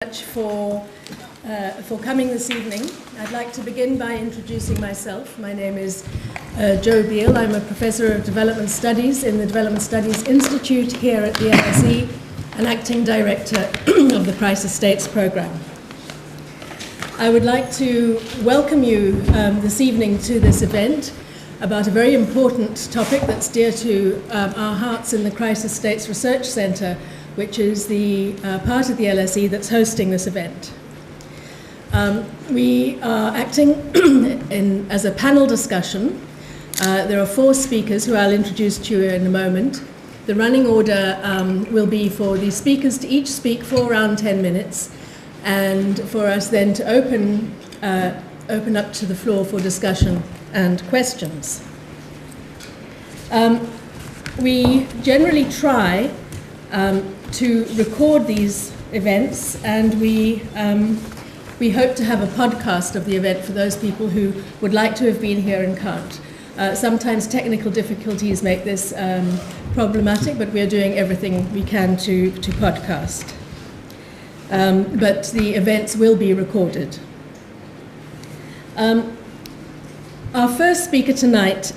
Much for coming this evening. I'd like to begin by introducing myself. My name is Jo Beale. I'm a professor of development studies in the Development Studies Institute here at the LSE and acting director of the Crisis States Programme. I would like to welcome you this evening to this event about a very important topic that's dear to our hearts in the Crisis States Research Centre, which is the part of the LSE that's hosting this event. We are acting as a panel discussion. There are 4 speakers who I'll introduce to you in a moment. The running order will be for the speakers to each speak for around 10 minutes, and for us then to open up to the floor for discussion and questions. We generally try to record these events, and we hope to have a podcast of the event for those people who would like to have been here and can't. Sometimes technical difficulties make this problematic, but we are doing everything we can to podcast. But the events will be recorded. Our first speaker tonight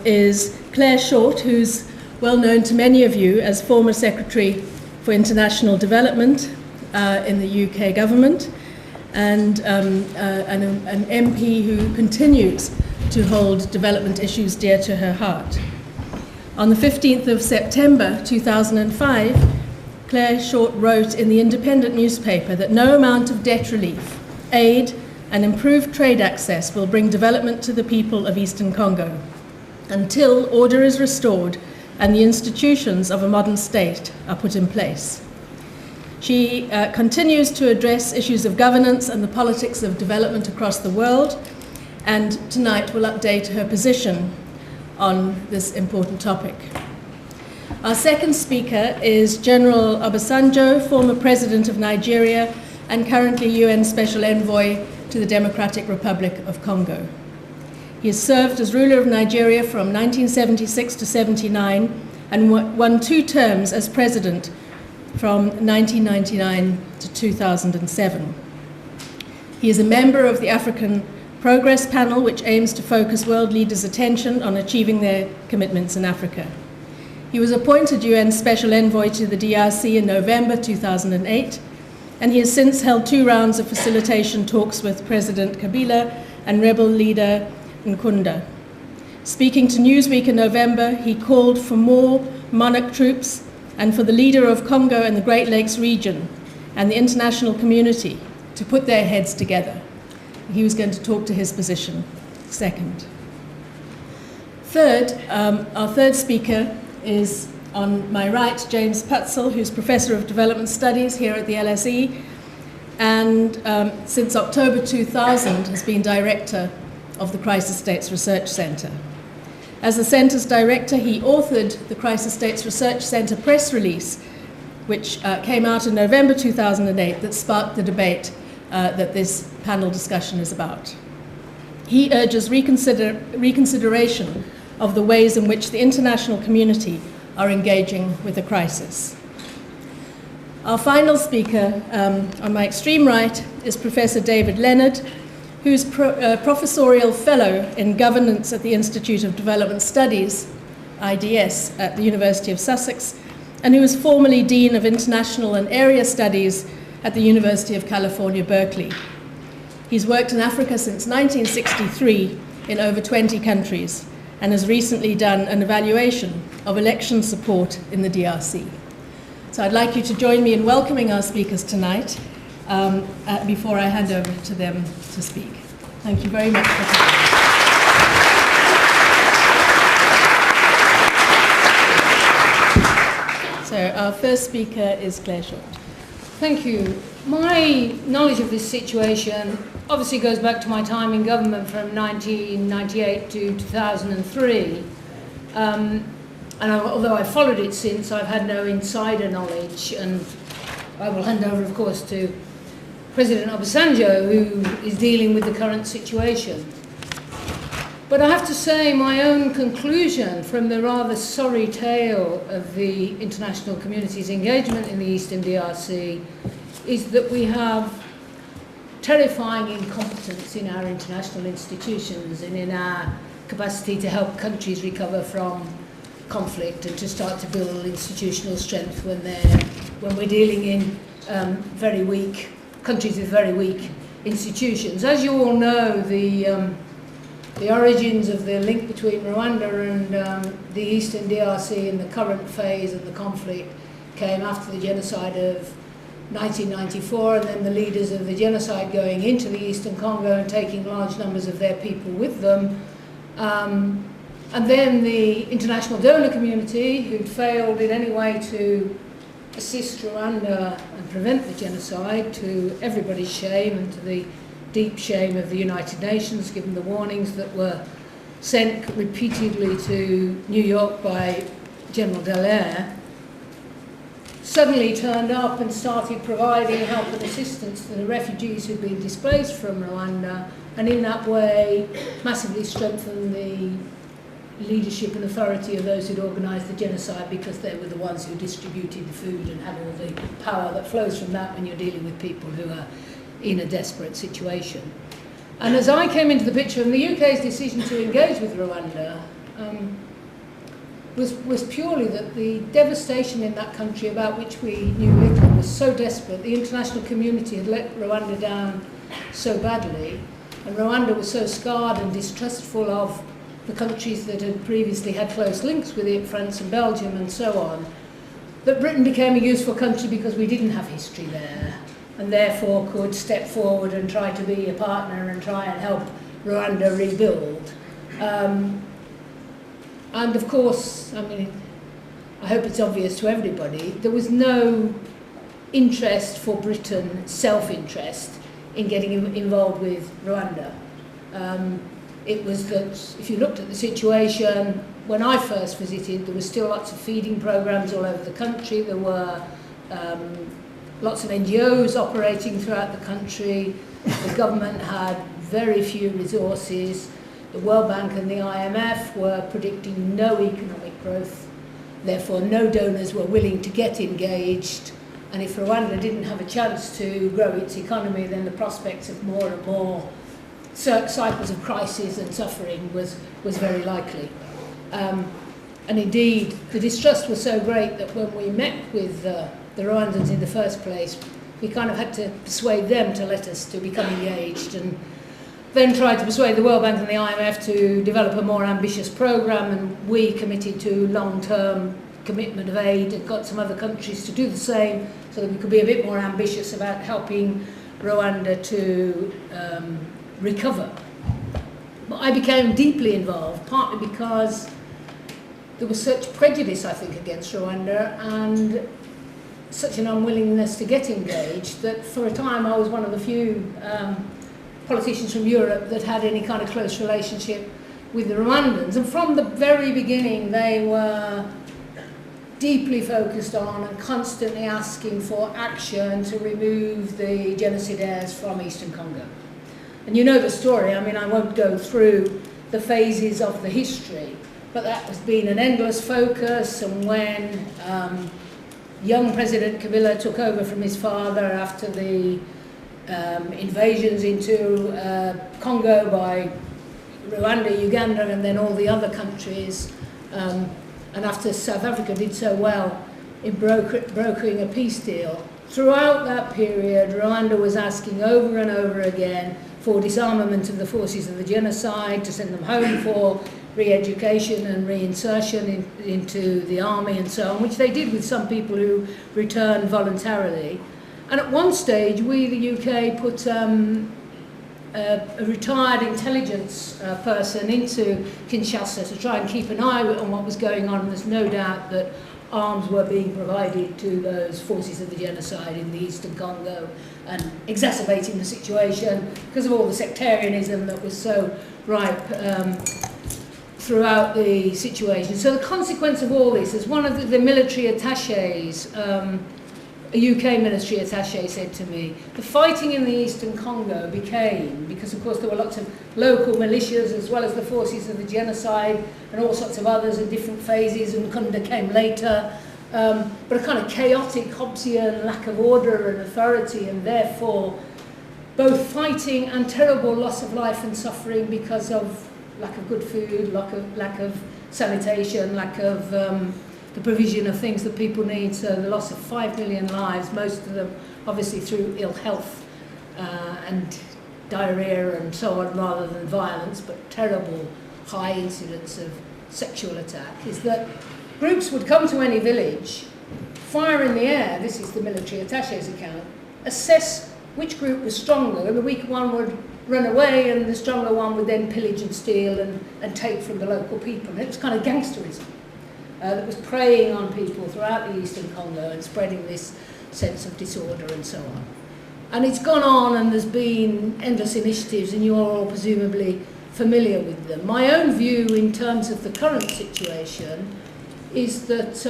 is Clare Short, who's well known to many of you as former Secretary for International Development in the UK government, and an MP who continues to hold development issues dear to her heart. On the 15th of September 2005, Clare Short wrote in the Independent newspaper that no amount of debt relief, aid, and improved trade access will bring development to the people of Eastern Congo until order is restored and the institutions of a modern state are put in place. She continues to address issues of governance and the politics of development across the world, and tonight will update her position on this important topic. Our second speaker is General Obasanjo, former President of Nigeria and currently UN Special Envoy to the Democratic Republic of Congo. He has served as ruler of Nigeria from 1976 to 79 and won 2 terms as president from 1999 to 2007. He is a member of the African Progress Panel, which aims to focus world leaders' attention on achieving their commitments in Africa. He was appointed UN Special Envoy to the DRC in November 2008, and he has since held 2 rounds of facilitation talks with President Kabila and rebel leader Nkunda. Speaking to Newsweek in November, he called for more monarch troops and for the leader of Congo and the Great Lakes region and the international community to put their heads together. He was going to talk to his position second. Third, our third speaker is on my right, James Putzel, who's Professor of Development Studies here at the LSE, and since October 2000 has been Director of the Crisis States Research Centre. As the Centre's Director, he authored the Crisis States Research Centre press release, which came out in November 2008, that sparked the debate that this panel discussion is about. He urges reconsideration of the ways in which the international community are engaging with the crisis. Our final speaker on my extreme right is Professor David Leonard, who's professorial fellow in governance at the Institute of Development Studies, IDS, at the University of Sussex, and who was formerly Dean of International and Area Studies at the University of California, Berkeley. He's worked in Africa since 1963 in over 20 countries and has recently done an evaluation of election support in the DRC. So I'd like you to join me in welcoming our speakers tonight before I hand over to them to speak. Thank you very much for coming. So our first speaker is Clare Short. Thank you. My knowledge of this situation obviously goes back to my time in government from 1998 to 2003. And although I've followed it since, I've had no insider knowledge, and I will hand over, of course, to President Obasanjo, who is dealing with the current situation. But I have to say my own conclusion from the rather sorry tale of the international community's engagement in the Eastern DRC is that we have terrifying incompetence in our international institutions and in our capacity to help countries recover from conflict and to start to build institutional strength when we're dealing in very weak countries with very weak institutions. As you all know, the origins of the link between Rwanda and the Eastern DRC in the current phase of the conflict came after the genocide of 1994, and then the leaders of the genocide going into the Eastern Congo and taking large numbers of their people with them. And then the international donor community, who'd failed in any way to assist Rwanda and prevent the genocide, to everybody's shame and to the deep shame of the United Nations, given the warnings that were sent repeatedly to New York by General Dallaire, suddenly turned up and started providing help and assistance to the refugees who'd been displaced from Rwanda, and in that way massively strengthened the leadership and authority of those who'd organised the genocide, because they were the ones who distributed the food and had all the power that flows from that when you're dealing with people who are in a desperate situation. And as I came into the picture, and the UK's decision to engage with Rwanda was purely that the devastation in that country, about which we knew little, was so desperate. The international community had let Rwanda down so badly, and Rwanda was so scarred and distrustful of the countries that had previously had close links with it, France and Belgium and so on, that Britain became a useful country because we didn't have history there, and therefore could step forward and try to be a partner and try and help Rwanda rebuild. And of course, I mean, I hope it's obvious to everybody, there was no interest for Britain, self-interest, in getting involved with Rwanda. It was that if you looked at the situation, when I first visited, there was still lots of feeding programs all over the country. There were lots of NGOs operating throughout the country. The government had very few resources. The World Bank and the IMF were predicting no economic growth. Therefore, no donors were willing to get engaged. And if Rwanda didn't have a chance to grow its economy, then the prospects of more and more cycles of crisis and suffering was very likely. And indeed, the distrust was so great that when we met with the Rwandans in the first place, we kind of had to persuade them to let us to become engaged, and then tried to persuade the World Bank and the IMF to develop a more ambitious programme, and we committed to long-term commitment of aid and got some other countries to do the same, so that we could be a bit more ambitious about helping Rwanda to recover. But I became deeply involved, partly because there was such prejudice, I think, against Rwanda and such an unwillingness to get engaged, that for a time I was one of the few politicians from Europe that had any kind of close relationship with the Rwandans. And from the very beginning, they were deeply focused on and constantly asking for action to remove the genocidaires from Eastern Congo. And you know the story. I mean, I won't go through the phases of the history, but that has been an endless focus. And when young President Kabila took over from his father after the invasions into Congo by Rwanda, Uganda, and then all the other countries, and after South Africa did so well in brokering a peace deal, throughout that period, Rwanda was asking over and over again for disarmament of the forces of the genocide, to send them home for re-education and reinsertion into the army and so on, which they did with some people who returned voluntarily. And at one stage, we, the UK, put a retired intelligence person into Kinshasa to try and keep an eye on what was going on. There's no doubt that arms were being provided to those forces of the genocide in the Eastern Congo and exacerbating the situation because of all the sectarianism that was so ripe throughout the situation. So the consequence of all this, as one of the military attaches, a UK military attaché said to me, the fighting in the Eastern Congo became, because of course there were lots of local militias as well as the forces of the genocide and all sorts of others in different phases, and Nkunda came later, but a kind of chaotic Hobbesian lack of order and authority, and therefore both fighting and terrible loss of life and suffering because of lack of good food, lack of sanitation, lack of the provision of things that people need. So the loss of 5 million lives, most of them obviously through ill health and diarrhea and so on, rather than violence, but terrible high incidence of sexual attack, is that groups would come to any village, fire in the air, this is the military attache's account, assess which group was stronger, and the weaker one would run away, and the stronger one would then pillage and steal and take from the local people. And it was kind of gangsterism that was preying on people throughout the Eastern Congo and spreading this sense of disorder and so on. And it's gone on, and there's been endless initiatives, and you're all presumably familiar with them. My own view in terms of the current situation is that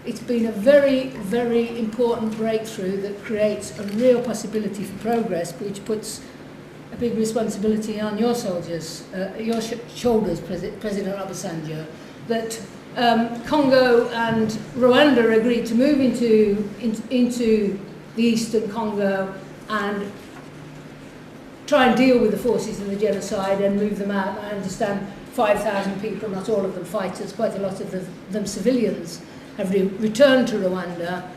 it's been a very, very important breakthrough that creates a real possibility for progress, which puts a big responsibility on your soldiers, your shoulders, President Obasanjo, that Congo and Rwanda agreed to move into the Eastern Congo and try and deal with the forces of the genocide and move them out. I understand 5,000 people, not all of them fighters, quite a lot of them civilians, have returned to Rwanda,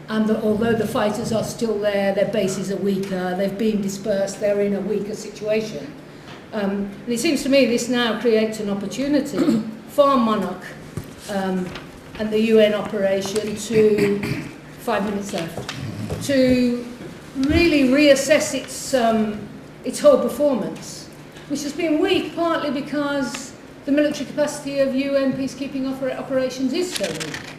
and although the fighters are still there, their bases are weaker, they've been dispersed, they're in a weaker situation. And it seems to me this now creates an opportunity for MONUC and the UN operation to, 5 minutes left, to really reassess its whole performance, which has been weak partly because the military capacity of UN peacekeeping operations is so weak.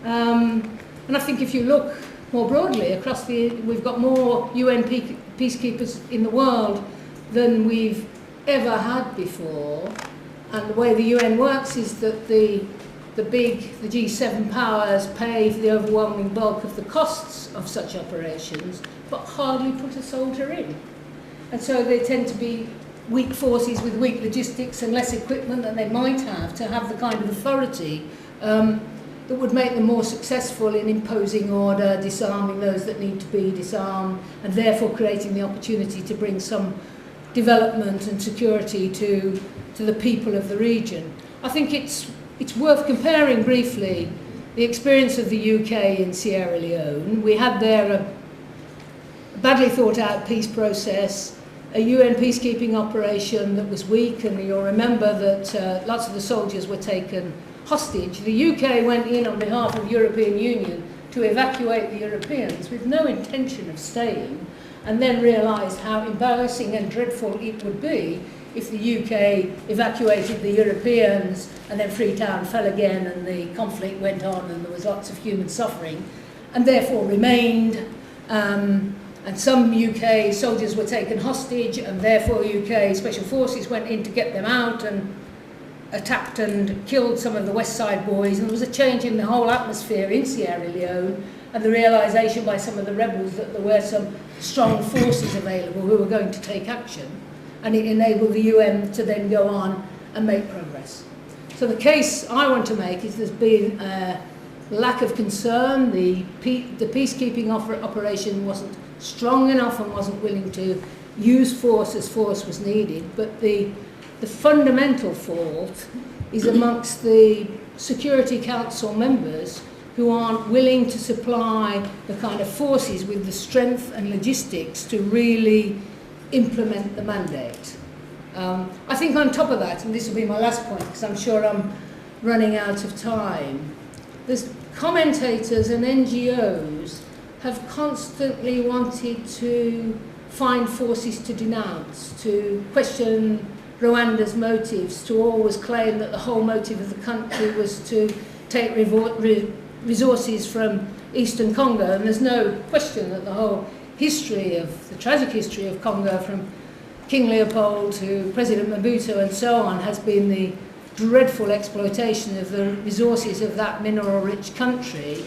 And I think if you look more broadly across we've got more UN peacekeepers in the world than we've ever had before. And the way the UN works is that the G7 powers pay for the overwhelming bulk of the costs of such operations, but hardly put a soldier in. And so they tend to be weak forces with weak logistics and less equipment than they might have to have the kind of authority that would make them more successful in imposing order, disarming those that need to be disarmed, and therefore creating the opportunity to bring some development and security to the people of the region. I think it's worth comparing briefly the experience of the UK in Sierra Leone. We had there a badly thought out peace process, a UN peacekeeping operation that was weak, and you'll remember that lots of the soldiers were taken hostage. The UK went in on behalf of the European Union to evacuate the Europeans with no intention of staying, and then realised how embarrassing and dreadful it would be if the UK evacuated the Europeans and then Freetown fell again and the conflict went on and there was lots of human suffering, and therefore remained. And some UK soldiers were taken hostage, and therefore UK special forces went in to get them out and attacked and killed some of the West Side boys, and there was a change in the whole atmosphere in Sierra Leone, and the realisation by some of the rebels that there were some strong forces available who were going to take action, and it enabled the UN to then go on and make progress. So the case I want to make is there's been a lack of concern. The peacekeeping operation wasn't strong enough and wasn't willing to use force as force was needed, but the fundamental fault is amongst the Security Council members who aren't willing to supply the kind of forces with the strength and logistics to really implement the mandate. I think on top of that, and this will be my last point because I'm sure I'm running out of time, there's commentators and NGOs have constantly wanted to find forces to denounce, to question Rwanda's motives, to always claim that the whole motive of the country was to take resources from Eastern Congo. And there's no question that the whole history of, the tragic history of Congo, from King Leopold to President Mobutu and so on, has been the dreadful exploitation of the resources of that mineral-rich country.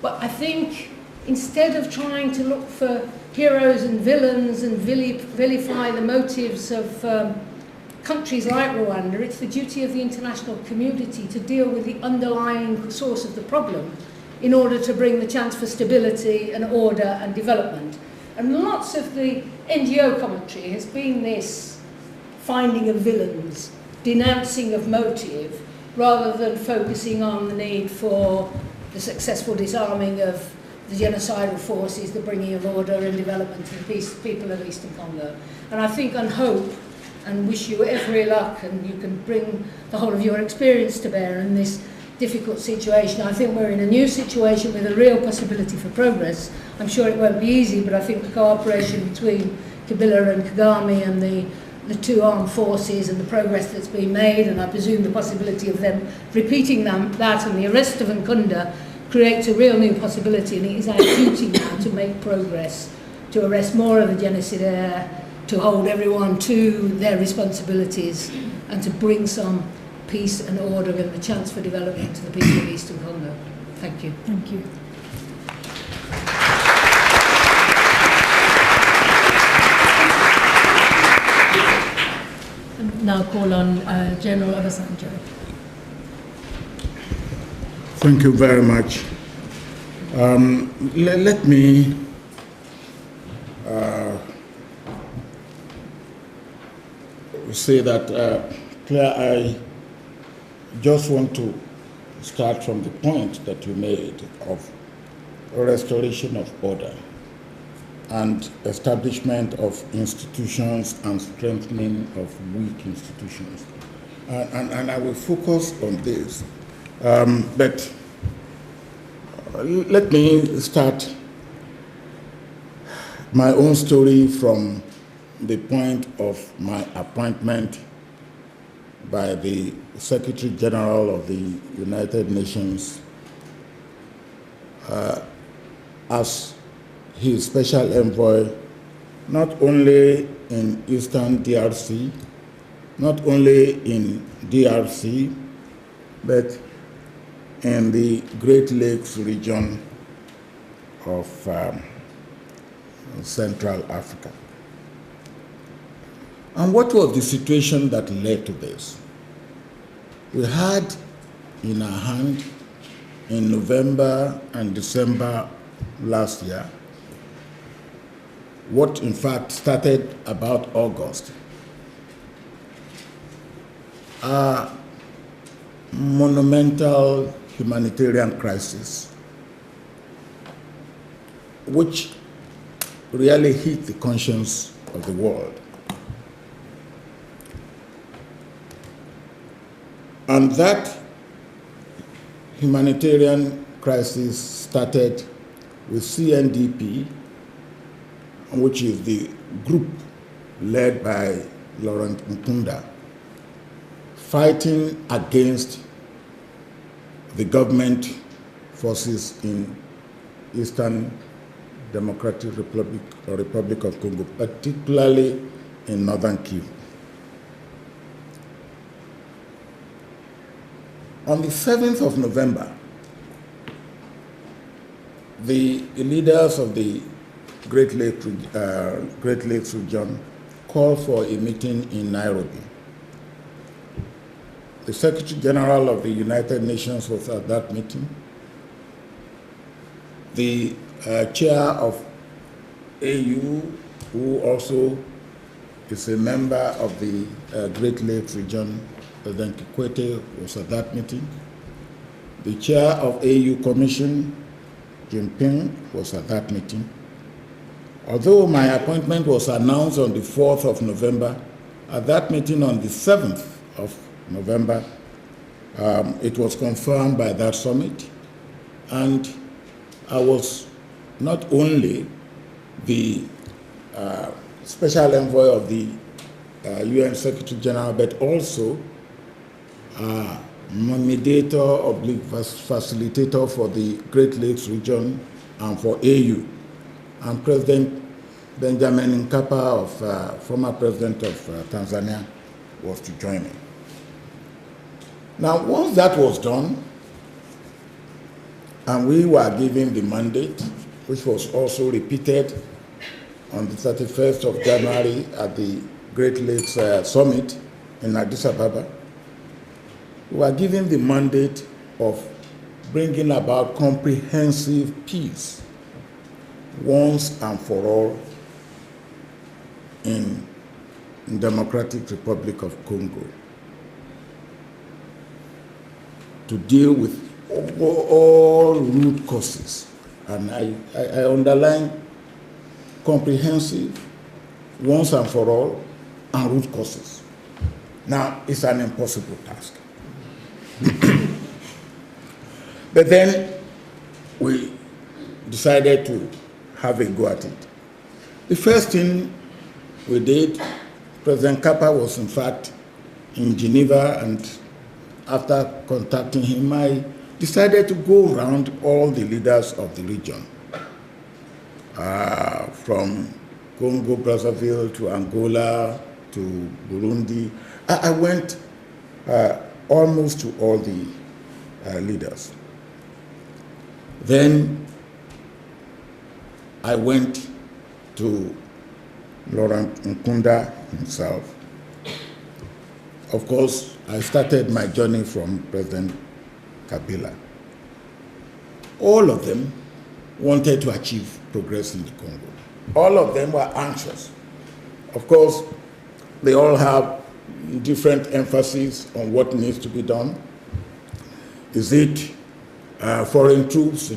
But I think instead of trying to look for heroes and villains and vilify the motives of countries like Rwanda, it's the duty of the international community to deal with the underlying source of the problem in order to bring the chance for stability and order and development. And lots of the NGO commentary has been this finding of villains, denouncing of motive, rather than focusing on the need for the successful disarming of the genocidal forces, the bringing of order and development to the people of Eastern Congo. And I think and hope and wish you every luck, and you can bring the whole of your experience to bear in this difficult situation. I think we're in a new situation with a real possibility for progress. I'm sure it won't be easy, but I think the cooperation between Kabila and Kagame and the two armed forces and the progress that's been made, and I presume the possibility of them repeating that and the arrest of Nkunda creates a real new possibility, and it is our duty now to make progress, to arrest more of the genocidaires, to hold everyone to their responsibilities, and to bring some peace and order and the chance for development to the people of Eastern Congo. Thank you. Thank you. Now call on General Obasanjo. Thank you very much. Let me say that, Claire, I just want to start from the point that you made of restoration of order and establishment of institutions and strengthening of weak institutions. And I will focus on this. But let me start my own story from the point of my appointment by the Secretary General of the United Nations as his special envoy, not only in Eastern DRC, not only in DRC, but in the Great Lakes region of Central Africa. And what was the situation that led to this? We had in our hand in November and December last year what in fact started about August, a monumental humanitarian crisis which really hit the conscience of the world. And that humanitarian crisis started with CNDP, which is the group led by Laurent Nkunda, fighting against the government forces in Eastern Democratic Republic or Republic of Congo, particularly in Northern Kivu. On the 7th of November, the leaders of the Great Lakes region called for a meeting in Nairobi. The Secretary General of the United Nations was at that meeting. The chair of AU, who also is a member of the Great Lakes region, President Kikwete, was at that meeting. The chair of AU Commission, Jinping, was at that meeting. Although my appointment was announced on the 4th of November, at that meeting on the 7th of November, it was confirmed by that summit. And I was not only the special envoy of the UN Secretary General, but also mediator, oblique facilitator for the Great Lakes region and for AU. And President Benjamin Mkapa, former president of Tanzania, was to join me. Now, once that was done, and we were given the mandate, which was also repeated on the 31st of January at the Great Lakes Summit, in Addis Ababa, we were given the mandate of bringing about comprehensive peace once and for all in Democratic Republic of Congo, to deal with all root causes. And I underline comprehensive, once and for all, and root causes. Now, it's an impossible task. But then we decided to have a go at it. The first thing we did, President Kappa was in fact in Geneva, and after contacting him, I decided to go around all the leaders of the region, from Congo, Brazzaville, to Angola, to Burundi. I went almost to all the leaders. Then I went to Laurent Nkunda himself. Of course, I started my journey from President Kabila. All of them wanted to achieve progress in the Congo. All of them were anxious. Of course, they all have different emphasis on what needs to be done. Is it foreign troops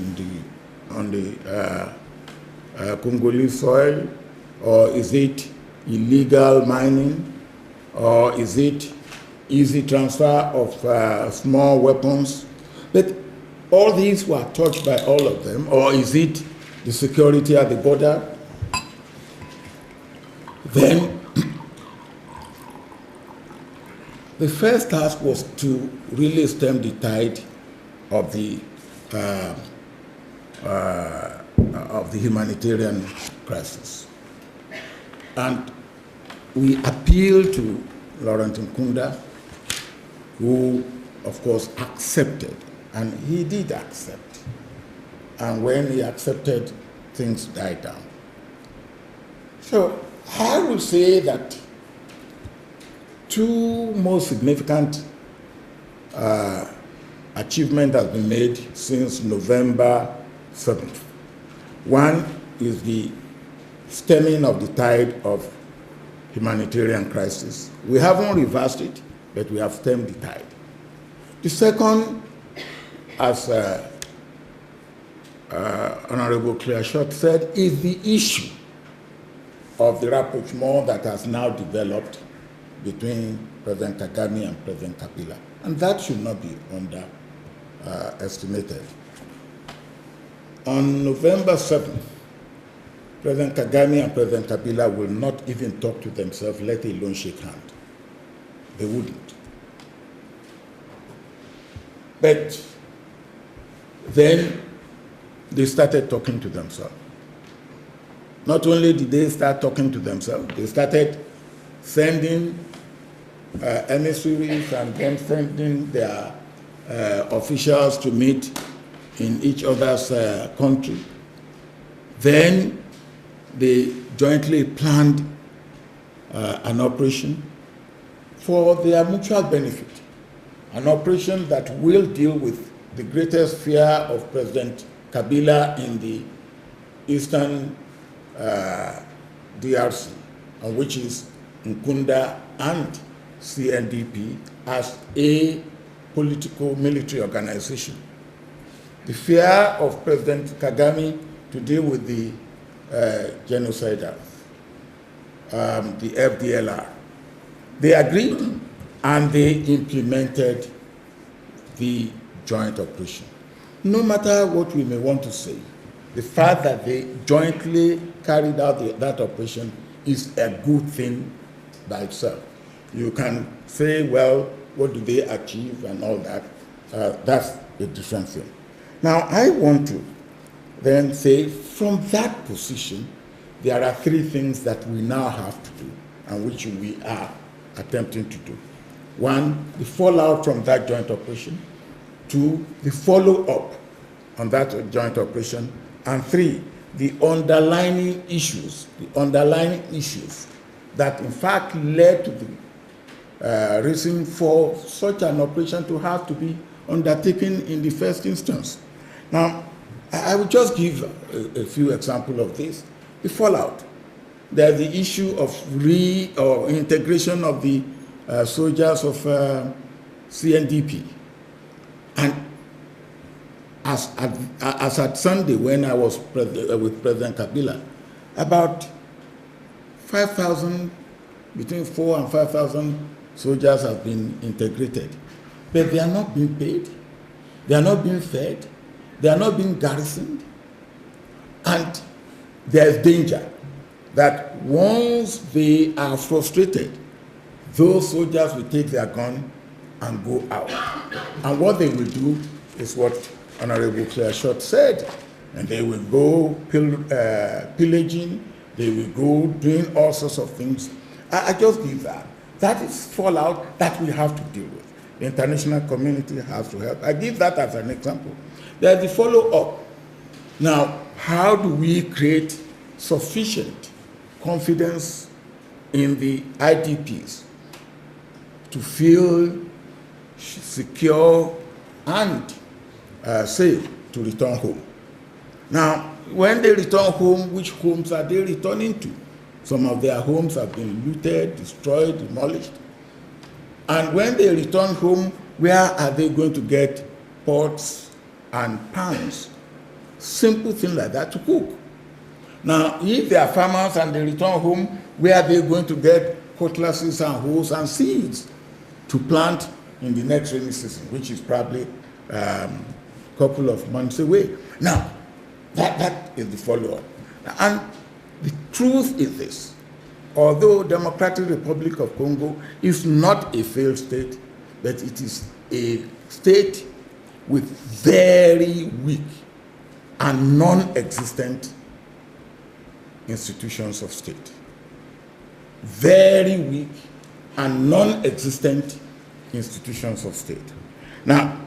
on the Congolese soil, or is it illegal mining, or is it easy transfer of small weapons? But all these were touched by all of them, or is it the security at the border? Then the first task was to really stem the tide of the humanitarian crisis. And we appealed to Laurent Nkunda, who, of course, accepted, and he did accept. And when he accepted, things died down. So I will say that two most significant achievements have been made since November 7th. One is the stemming of the tide of humanitarian crisis. We haven't reversed it, but we have stemmed the tide. The second, as Honorable Clare said, is the issue of the rapprochement that has now developed between President Kagame and President Kabila. And that should not be underestimated. On November 7th, President Kagame and President Kabila will not even talk to themselves, let alone shake hands. They wouldn't. But then they started talking to themselves. Not only did they start talking to themselves, they started sending emissaries and then sending their officials to meet in each other's country. Then they jointly planned an operation for their mutual benefit, an operation that will deal with the greatest fear of President Kabila in the Eastern DRC, which is Nkunda and CNDP as a political military organization. The fear of President Kagame to deal with the genociders, the FDLR. They agreed and they implemented the joint operation. No matter what we may want to say, the fact that they jointly carried out that operation is a good thing by itself. You can say, well, what do they achieve and all that? That's a different thing. Now, I want to then say, from that position, there are three things that we now have to do and which we are attempting to do. One, the fallout from that joint operation. Two, the follow-up on that joint operation. And three, the underlying issues that in fact led to the reason for such an operation to have to be undertaken in the first instance. Now, I will just give a few examples of this. The fallout. There's the issue of integration of the soldiers of CNDP. And as at Sunday, when I was with President Kabila, about 5,000, between 4,000 and 5,000 soldiers have been integrated. But they are not being paid, they are not being fed, they are not being garrisoned, and there is danger that once they are frustrated, those soldiers will take their gun and go out. And what they will do is what Honorable Clare said, and they will go pillaging, they will go doing all sorts of things. I just give that. That is fallout that we have to deal with. The international community has to help. I give that as an example. There's the follow-up. Now, how do we create sufficient confidence in the IDPs to feel secure and safe to return home? Now, when they return home, which homes are they returning to? Some of their homes have been looted, destroyed, demolished. And when they return home, where are they going to get pots and pans? Simple thing like that to cook. Now, if they are farmers and they return home, where are they going to get cutlasses and hoes and seeds to plant in the next rainy season, which is probably a couple of months away? Now, that is the follow-up. And the truth is this: although Democratic Republic of Congo is not a failed state, but it is a state with very weak and non-existent institutions of state. Very weak and non-existent institutions of state. Now,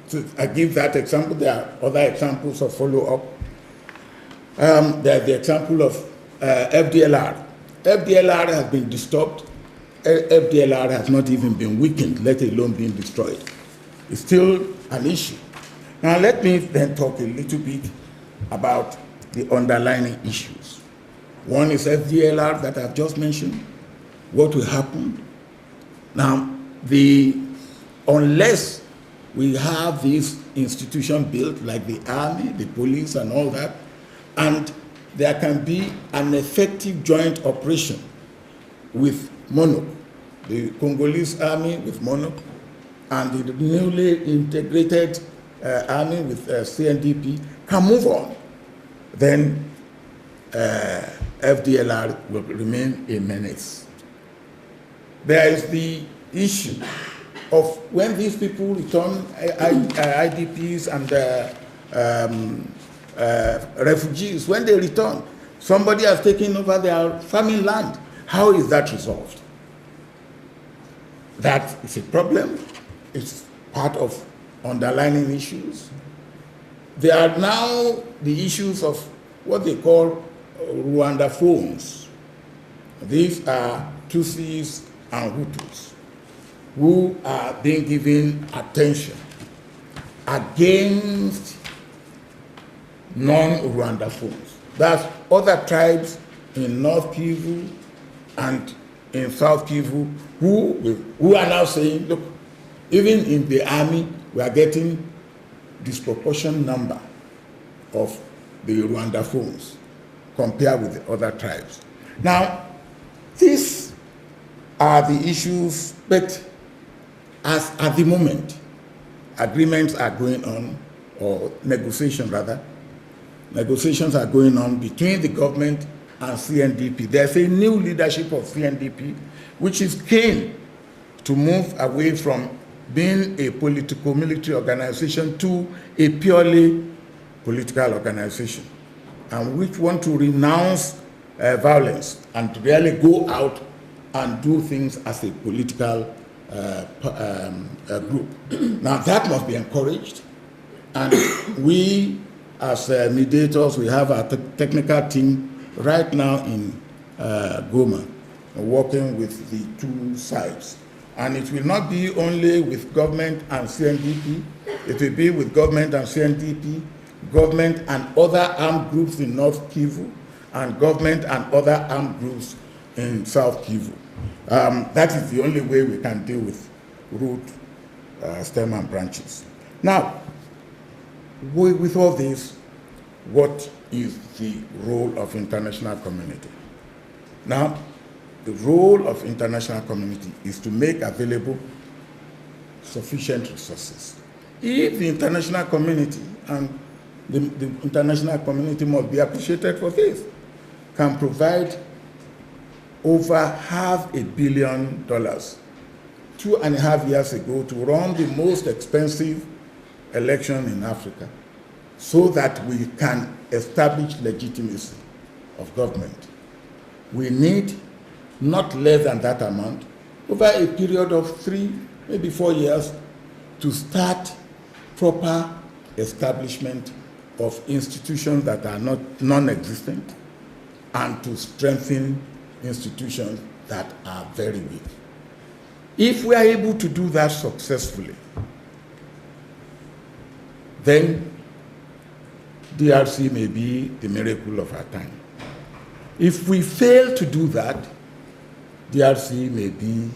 so I give that example. There are other examples of follow-up. There's the example of FDLR. FDLR has been disturbed. FDLR has not even been weakened, let alone being destroyed. It's still an issue. Now let me then talk a little bit about the underlying issues. One is FDLR that I've just mentioned. What will happen? Now, unless we have this institution built like the army, the police and all that, and there can be an effective joint operation with MONUC, the Congolese army with MONUC, and the newly integrated army with CNDP can move on, then FDLR will remain a menace. There is the issue of when these people return, IDPs and refugees, when they return, somebody has taken over their farming land. How is that resolved? That is a problem. It's part of underlying issues. There are now the issues of what they call Rwanda phones. These are Tutsis and Hutus who are being given attention against non-Rwanda phones. That's other tribes in North Kivu and in South Kivu who are now saying, look, even in the army, we are getting disproportionate number of the Rwanda phones compared with the other tribes. Now, these are the issues, but as at the moment, agreements are going on, or negotiations rather, negotiations are going on between the government and CNDP. There's a new leadership of CNDP, which is keen to move away from being a political military organization to a purely political organization, and which want to renounce violence and to really go out and do things as a political group. Now that must be encouraged, and we as mediators, we have our technical team right now in Goma, working with the two sides And it will not be only with government and CNDP, it will be with government and CNDP, government and other armed groups in North Kivu, and government and other armed groups in South Kivu. That is the only way we can deal with root, stem, and branches. Now, with all this, what is the role of international community? Now, the role of international community is to make available sufficient resources. If the international community, and the international community must be appreciated for this, can provide over $500 million 2.5 years ago to run the most expensive election in Africa so that we can establish legitimacy of government. We need not less than that amount over a period of 3, maybe 4 years to start proper establishment of institutions that are not non-existent and to strengthen institutions that are very weak. If we are able to do that successfully, then DRC may be the miracle of our time. If we fail to do that, DRC may be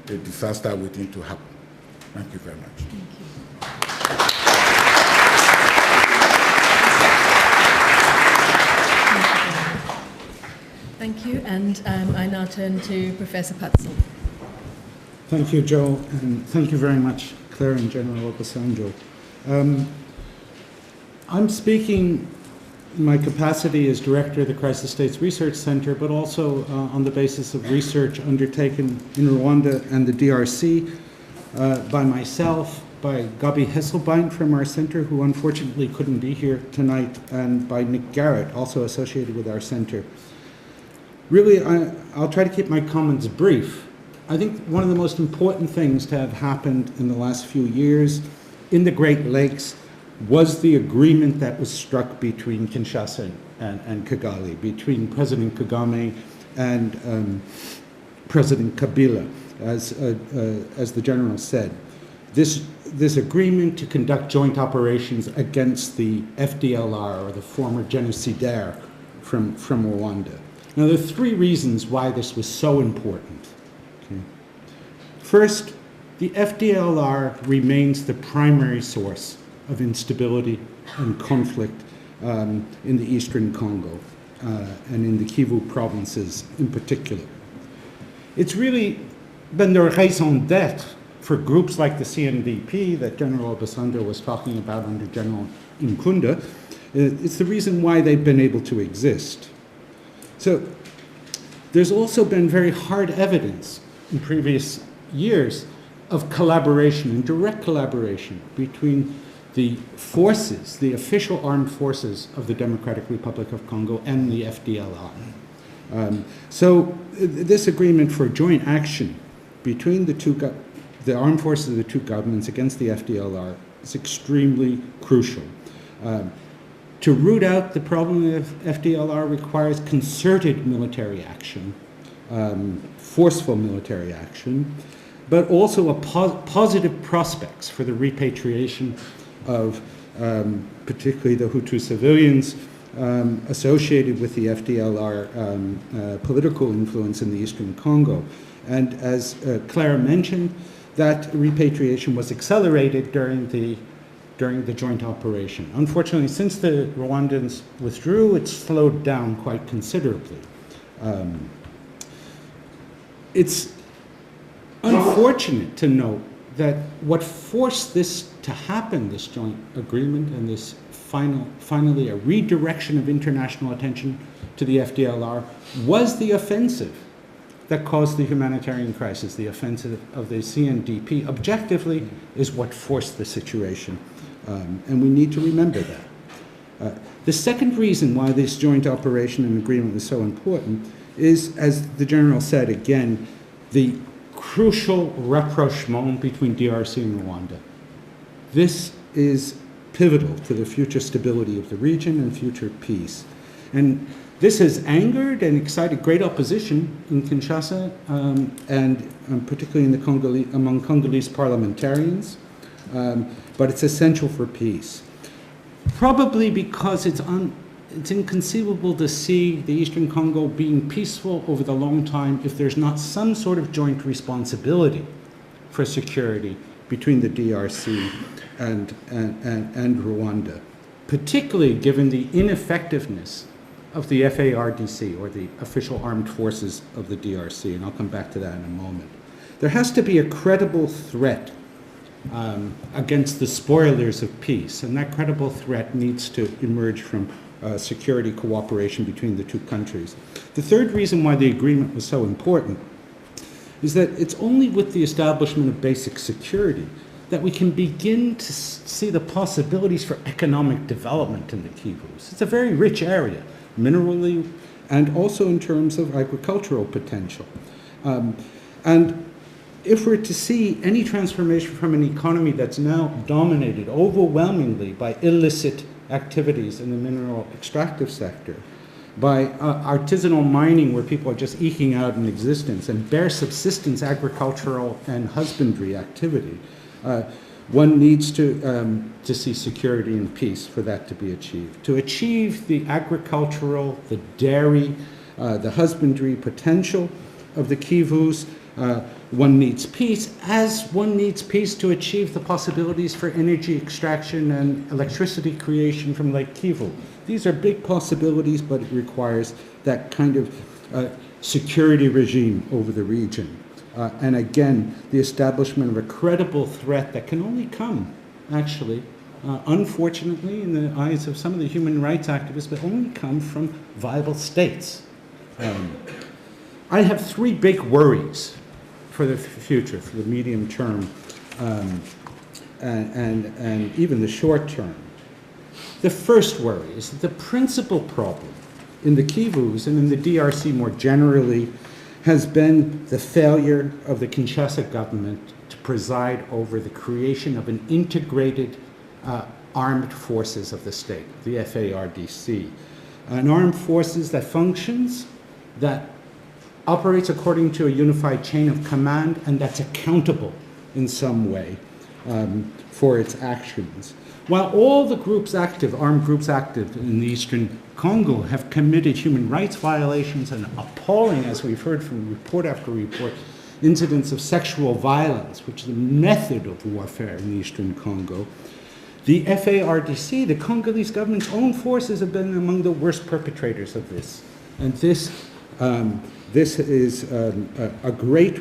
a disaster waiting to happen. Thank you very much. Thank you. Thank you, and I now turn to Professor Putzel. Thank you, Joe, and thank you very much, Clare and General Obasanjo. I'm speaking in my capacity as director of the Crisis States Research Center, but also on the basis of research undertaken in Rwanda and the DRC by myself, by Gabi Hesselbein from our center, who unfortunately couldn't be here tonight, and by Nick Garrett, also associated with our center. Really, I'll try to keep my comments brief. I think one of the most important things to have happened in the last few years in the Great Lakes was the agreement that was struck between Kinshasa and Kigali, between President Kagame and President Kabila, as the General said. This agreement to conduct joint operations against the FDLR, or the former genocidaire from Rwanda. Now, there are 3 reasons why this was so important. Okay. First, the FDLR remains the primary source of instability and conflict in the Eastern Congo and in the Kivu provinces in particular. It's really been the raison d'etre for groups like the CNDP that General Obasanjo was talking about under General Nkunda. It's the reason why they've been able to exist. So there's also been very hard evidence in previous years of collaboration and direct collaboration between the forces, the official armed forces of the Democratic Republic of Congo and the FDLR. So this agreement for joint action between the armed forces of the 2 governments against the FDLR is extremely crucial. To root out the problem of FDLR requires concerted military action, forceful military action, but also positive prospects for the repatriation of particularly the Hutu civilians associated with the FDLR political influence in the Eastern Congo. And as Clare mentioned, that repatriation was accelerated during the joint operation. Unfortunately, since the Rwandans withdrew, it's slowed down quite considerably. It's unfortunate to note that what forced this to happen, this joint agreement and this finally a redirection of international attention to the FDLR, was the offensive that caused the humanitarian crisis. The offensive of the CNDP objectively is what forced the situation. And we need to remember that. The second reason why this joint operation and agreement was so important is, as the General said again, the crucial rapprochement between DRC and Rwanda. This is pivotal to the future stability of the region and future peace. And This has angered and excited great opposition in Kinshasa, and particularly in the among Congolese parliamentarians, but it's essential for peace. Probably because it's inconceivable to see the Eastern Congo being peaceful over the long time if there's not some sort of joint responsibility for security between the DRC and Rwanda, particularly given the ineffectiveness of the FARDC, or the official armed forces of the DRC, and I'll come back to that in a moment. There has to be a credible threat against the spoilers of peace, and that credible threat needs to emerge from security cooperation between the two countries. The third reason why the agreement was so important is that it's only with the establishment of basic security that we can begin to see the possibilities for economic development in the Kivus. It's a very rich area, minerally, and also in terms of agricultural potential. And if we're to see any transformation from an economy that's now dominated overwhelmingly by illicit activities in the mineral extractive sector, by artisanal mining where people are just eking out an existence, and bare subsistence agricultural and husbandry activity, one needs to see security and peace for that to be achieved. To achieve the agricultural, the dairy, the husbandry potential of the Kivus, one needs peace, as one needs peace to achieve the possibilities for energy extraction and electricity creation from Lake Kivu. These are big possibilities, but it requires that kind of security regime over the region. And again, the establishment of a credible threat that can only come, actually, unfortunately, in the eyes of some of the human rights activists, but only come from viable states. I have three big worries for the future, for the medium term, and even the short term. The first worry is that the principal problem in the Kivus and in the DRC more generally has been the failure of the Kinshasa government to preside over the creation of an integrated armed forces of the state, the FARDC. An armed forces that functions, that operates according to a unified chain of command, and that's accountable in some way for its actions. While all the groups active, armed groups active in the Eastern Congo have committed human rights violations and appalling, as we've heard from report after report, incidents of sexual violence, which is the method of warfare in the Eastern Congo, the FARDC, the Congolese government's own forces, have been among the worst perpetrators of this. And this is a great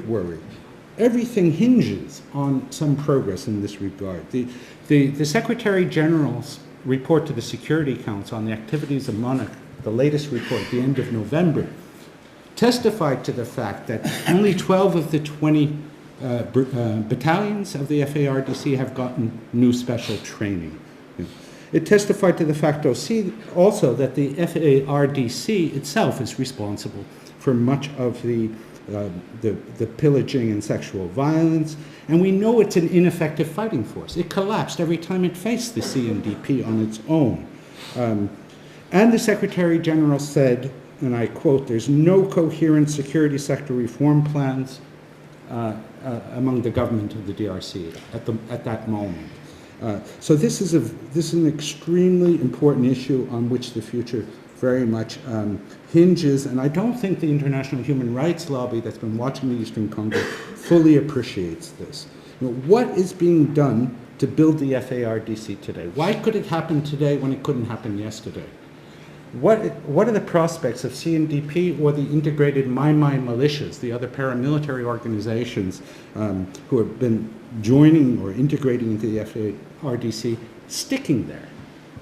worry. Everything hinges on some progress in this regard. The Secretary General's report to the Security Council on the activities of MONUC, the latest report at the end of November, testified to the fact that only 12 of the 20 battalions of the FARDC have gotten new special training. It testified to the fact also that the FARDC itself is responsible for much of the pillaging and sexual violence, and we know it's an ineffective fighting force. It collapsed every time it faced the CNDP on its own. And the Secretary General said, and I quote, "There's no coherent security sector reform plans among the government of the DRC at that moment." So this is an extremely important issue on which the future very much hinges, and I don't think the international human rights lobby that's been watching the Eastern Congo fully appreciates this. You know, what is being done to build the FARDC today? Why could it happen today when it couldn't happen yesterday? What are the prospects of CNDP or the integrated Mai Mai militias, the other paramilitary organizations who have been joining or integrating into the FARDC, sticking there?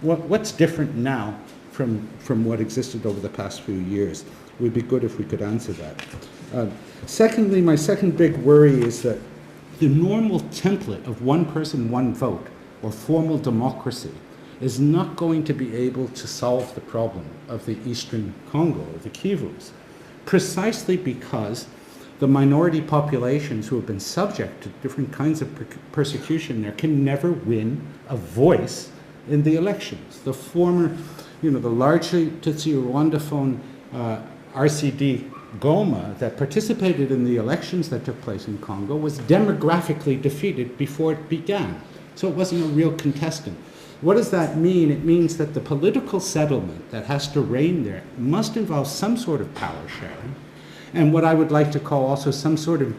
What's different now from what existed over the past few years? It would be good if we could answer that. Secondly, my second big worry is that the normal template of one person, one vote, or formal democracy, is not going to be able to solve the problem of the Eastern Congo, or the Kivus, precisely because the minority populations who have been subject to different kinds of persecution there can never win a voice in the elections. The former the largely Tutsi Rwandaphone RCD Goma that participated in the elections that took place in Congo was demographically defeated before it began. So it wasn't a real contestant. What does that mean? It means that the political settlement that has to reign there must involve some sort of power sharing, and what I would like to call also some sort of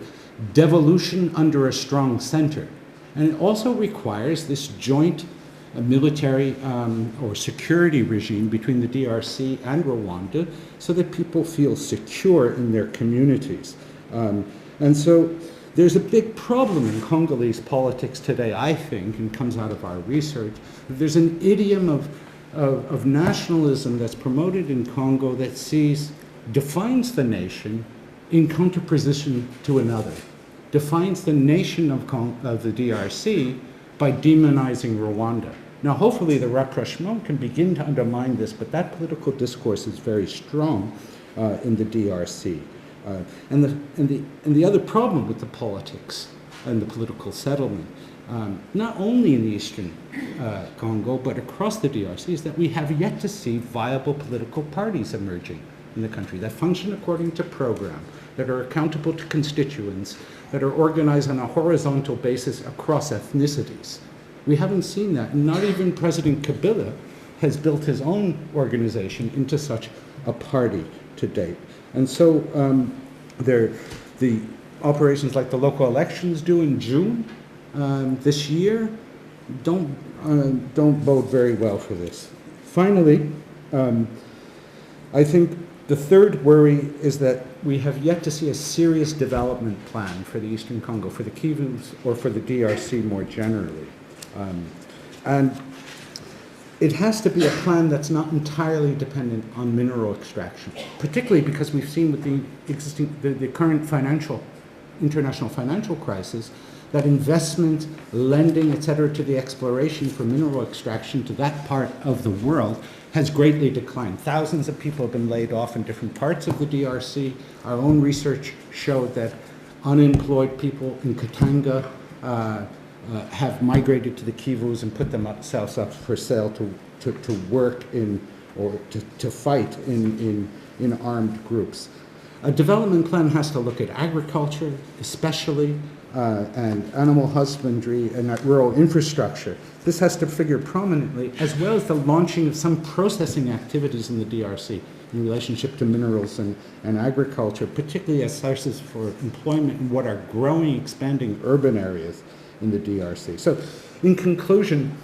devolution under a strong center. And it also requires this joint military or security regime between the DRC and Rwanda so that people feel secure in their communities. And so there's a big problem in Congolese politics today, I think, and comes out of our research. There's an idiom of nationalism that's promoted in Congo that defines the nation in contraposition to another, defines the nation of the DRC by demonizing Rwanda. Now, hopefully the rapprochement can begin to undermine this, but that political discourse is very strong in the DRC. And the other problem with the politics and the political settlement, not only in the Eastern Congo, but across the DRC, is that we have yet to see viable political parties emerging in the country that function according to program, that are accountable to constituents, that are organized on a horizontal basis across ethnicities. We haven't seen that. Not even President Kabila has built his own organization into such a party to date. And so the operations like the local elections due in June this year don't bode very well for this. Finally, I think the third worry is that we have yet to see a serious development plan for the Eastern Congo, for the Kivus, or for the DRC more generally. And it has to be a plan that's not entirely dependent on mineral extraction, particularly because we've seen with the current international financial crisis that investment, lending, etc., to the exploration for mineral extraction to that part of the world has greatly declined. Thousands of people have been laid off in different parts of the DRC. Our own research showed that unemployed people in Katanga have migrated to the Kivus and put themselves up for sale to work in or to fight in armed groups. A development plan has to look at agriculture, especially, and animal husbandry and rural infrastructure. This has to figure prominently, as well as the launching of some processing activities in the DRC in relationship to minerals and agriculture, particularly as sources for employment in what are growing, expanding urban areas in the DRC. So, in conclusion,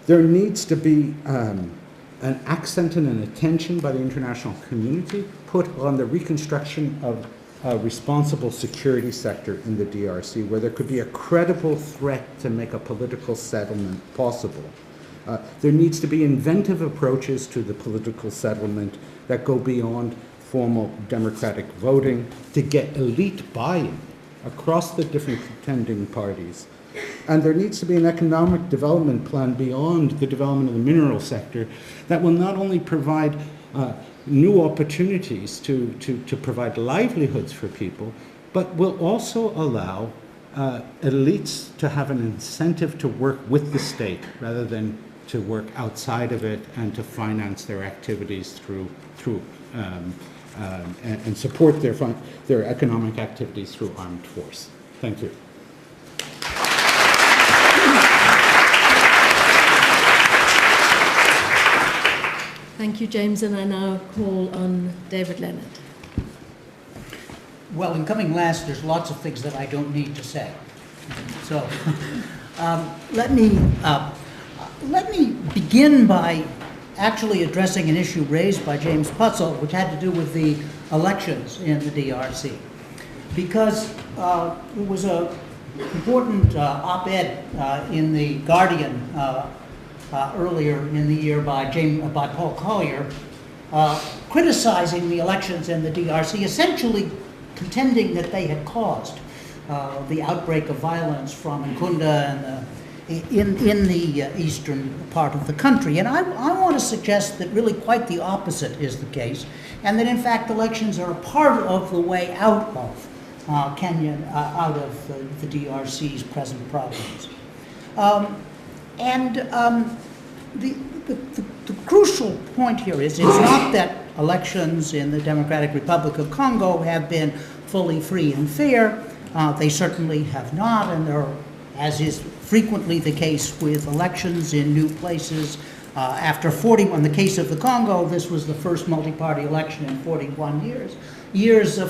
there needs to be an accent and an attention by the international community put on the reconstruction of a responsible security sector in the DRC, where there could be a credible threat to make a political settlement possible. There needs to be inventive approaches to the political settlement that go beyond formal democratic voting to get elite buy-in across the different contending parties. And there needs to be an economic development plan beyond the development of the mineral sector that will not only provide new opportunities to provide livelihoods for people, but will also allow elites to have an incentive to work with the state rather than to work outside of it and to finance their activities and support their economic activities through armed force. Thank you. Thank you, James, and I now call on David Leonard. Well, in coming last, there's lots of things that I don't need to say. So let me begin by actually addressing an issue raised by James Putzel, which had to do with the elections in the DRC. Because there was an important op-ed in The Guardian earlier in the year by Paul Collier, criticizing the elections in the DRC, essentially contending that they had caused the outbreak of violence from Nkunda and in the eastern part of the country. And I want to suggest that really quite the opposite is the case, and that in fact elections are a part of the way out of Kenya, out of the DRC's present problems. the crucial point here is it's not that elections in the Democratic Republic of Congo have been fully free and fair. They certainly have not, and there, as is frequently the case with elections in new places, after 41, in the case of the Congo, this was the first multi-party election in 41 years.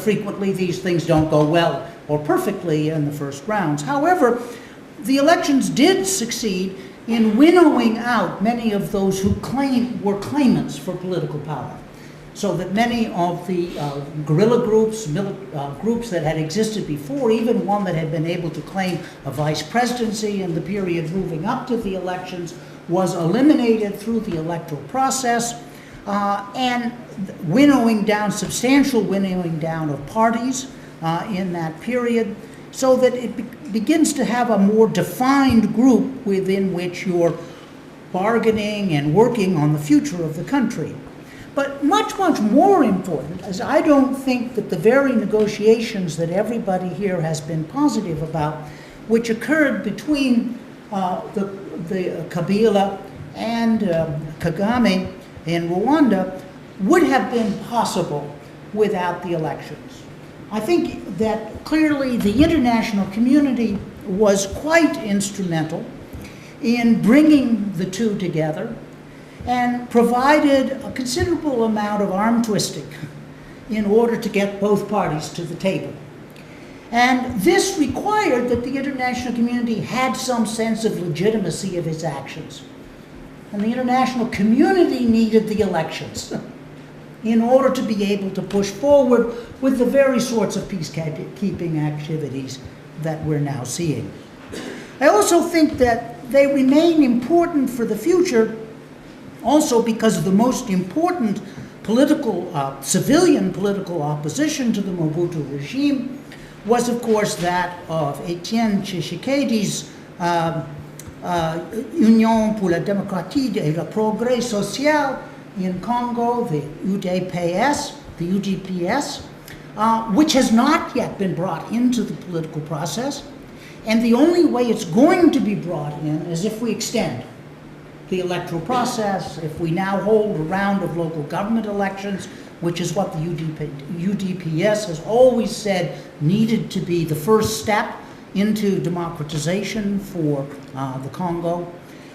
Frequently these things don't go well or perfectly in the first rounds. However, the elections did succeed in winnowing out many of those who were claimants for political power. So that many of the guerrilla groups, groups that had existed before, even one that had been able to claim a vice presidency in the period moving up to the elections, was eliminated through the electoral process, and substantial winnowing down of parties in that period, so that it begins to have a more defined group within which you're bargaining and working on the future of the country. But much, much more important, as I don't think that the very negotiations that everybody here has been positive about, which occurred between the Kabila and Kagame in Rwanda, would have been possible without the elections. I think that clearly the international community was quite instrumental in bringing the two together, and provided a considerable amount of arm twisting in order to get both parties to the table. And this required that the international community had some sense of legitimacy of its actions. And the international community needed the elections in order to be able to push forward with the very sorts of peacekeeping activities that we're now seeing. I also think that they remain important for the future also because of the most important civilian political opposition to the Mobutu regime was, of course, that of Etienne Tshisekedi's Union pour la démocratie et le progrès social in Congo, the UDPS, which has not yet been brought into the political process. And the only way it's going to be brought in is if we extend the electoral process, if we now hold a round of local government elections, which is what the UDPS has always said needed to be the first step into democratization for the Congo.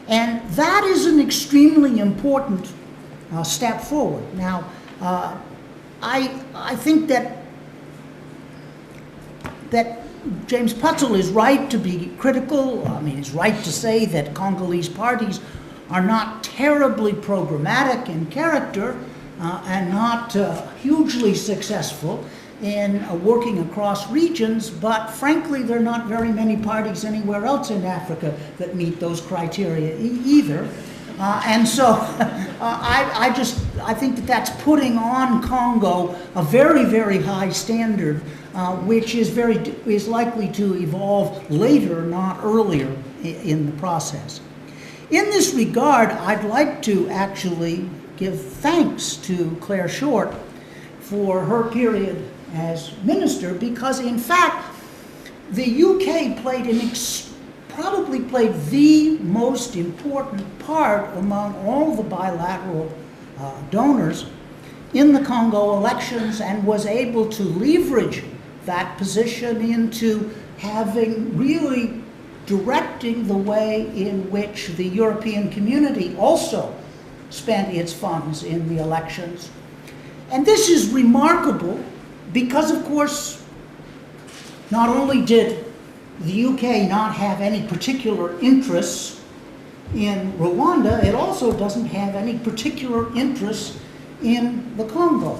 And that is an extremely important step forward. Now, I think that James Putzel is right to be critical. I mean, he's right to say that Congolese parties are not terribly programmatic in character and not hugely successful in working across regions, but frankly, there are not very many parties anywhere else in Africa that meet those criteria either. And so I think that that's putting on Congo a very, very high standard, which is likely to evolve later, not earlier in the process. In this regard, I'd like to actually give thanks to Clare Short for her period as minister, because in fact, the UK probably played the most important part among all the bilateral donors in the Congo elections, and was able to leverage that position into really directing the way in which the European community also spent its funds in the elections. And this is remarkable because, of course, not only did the UK not have any particular interests in Rwanda, it also doesn't have any particular interests in the Congo.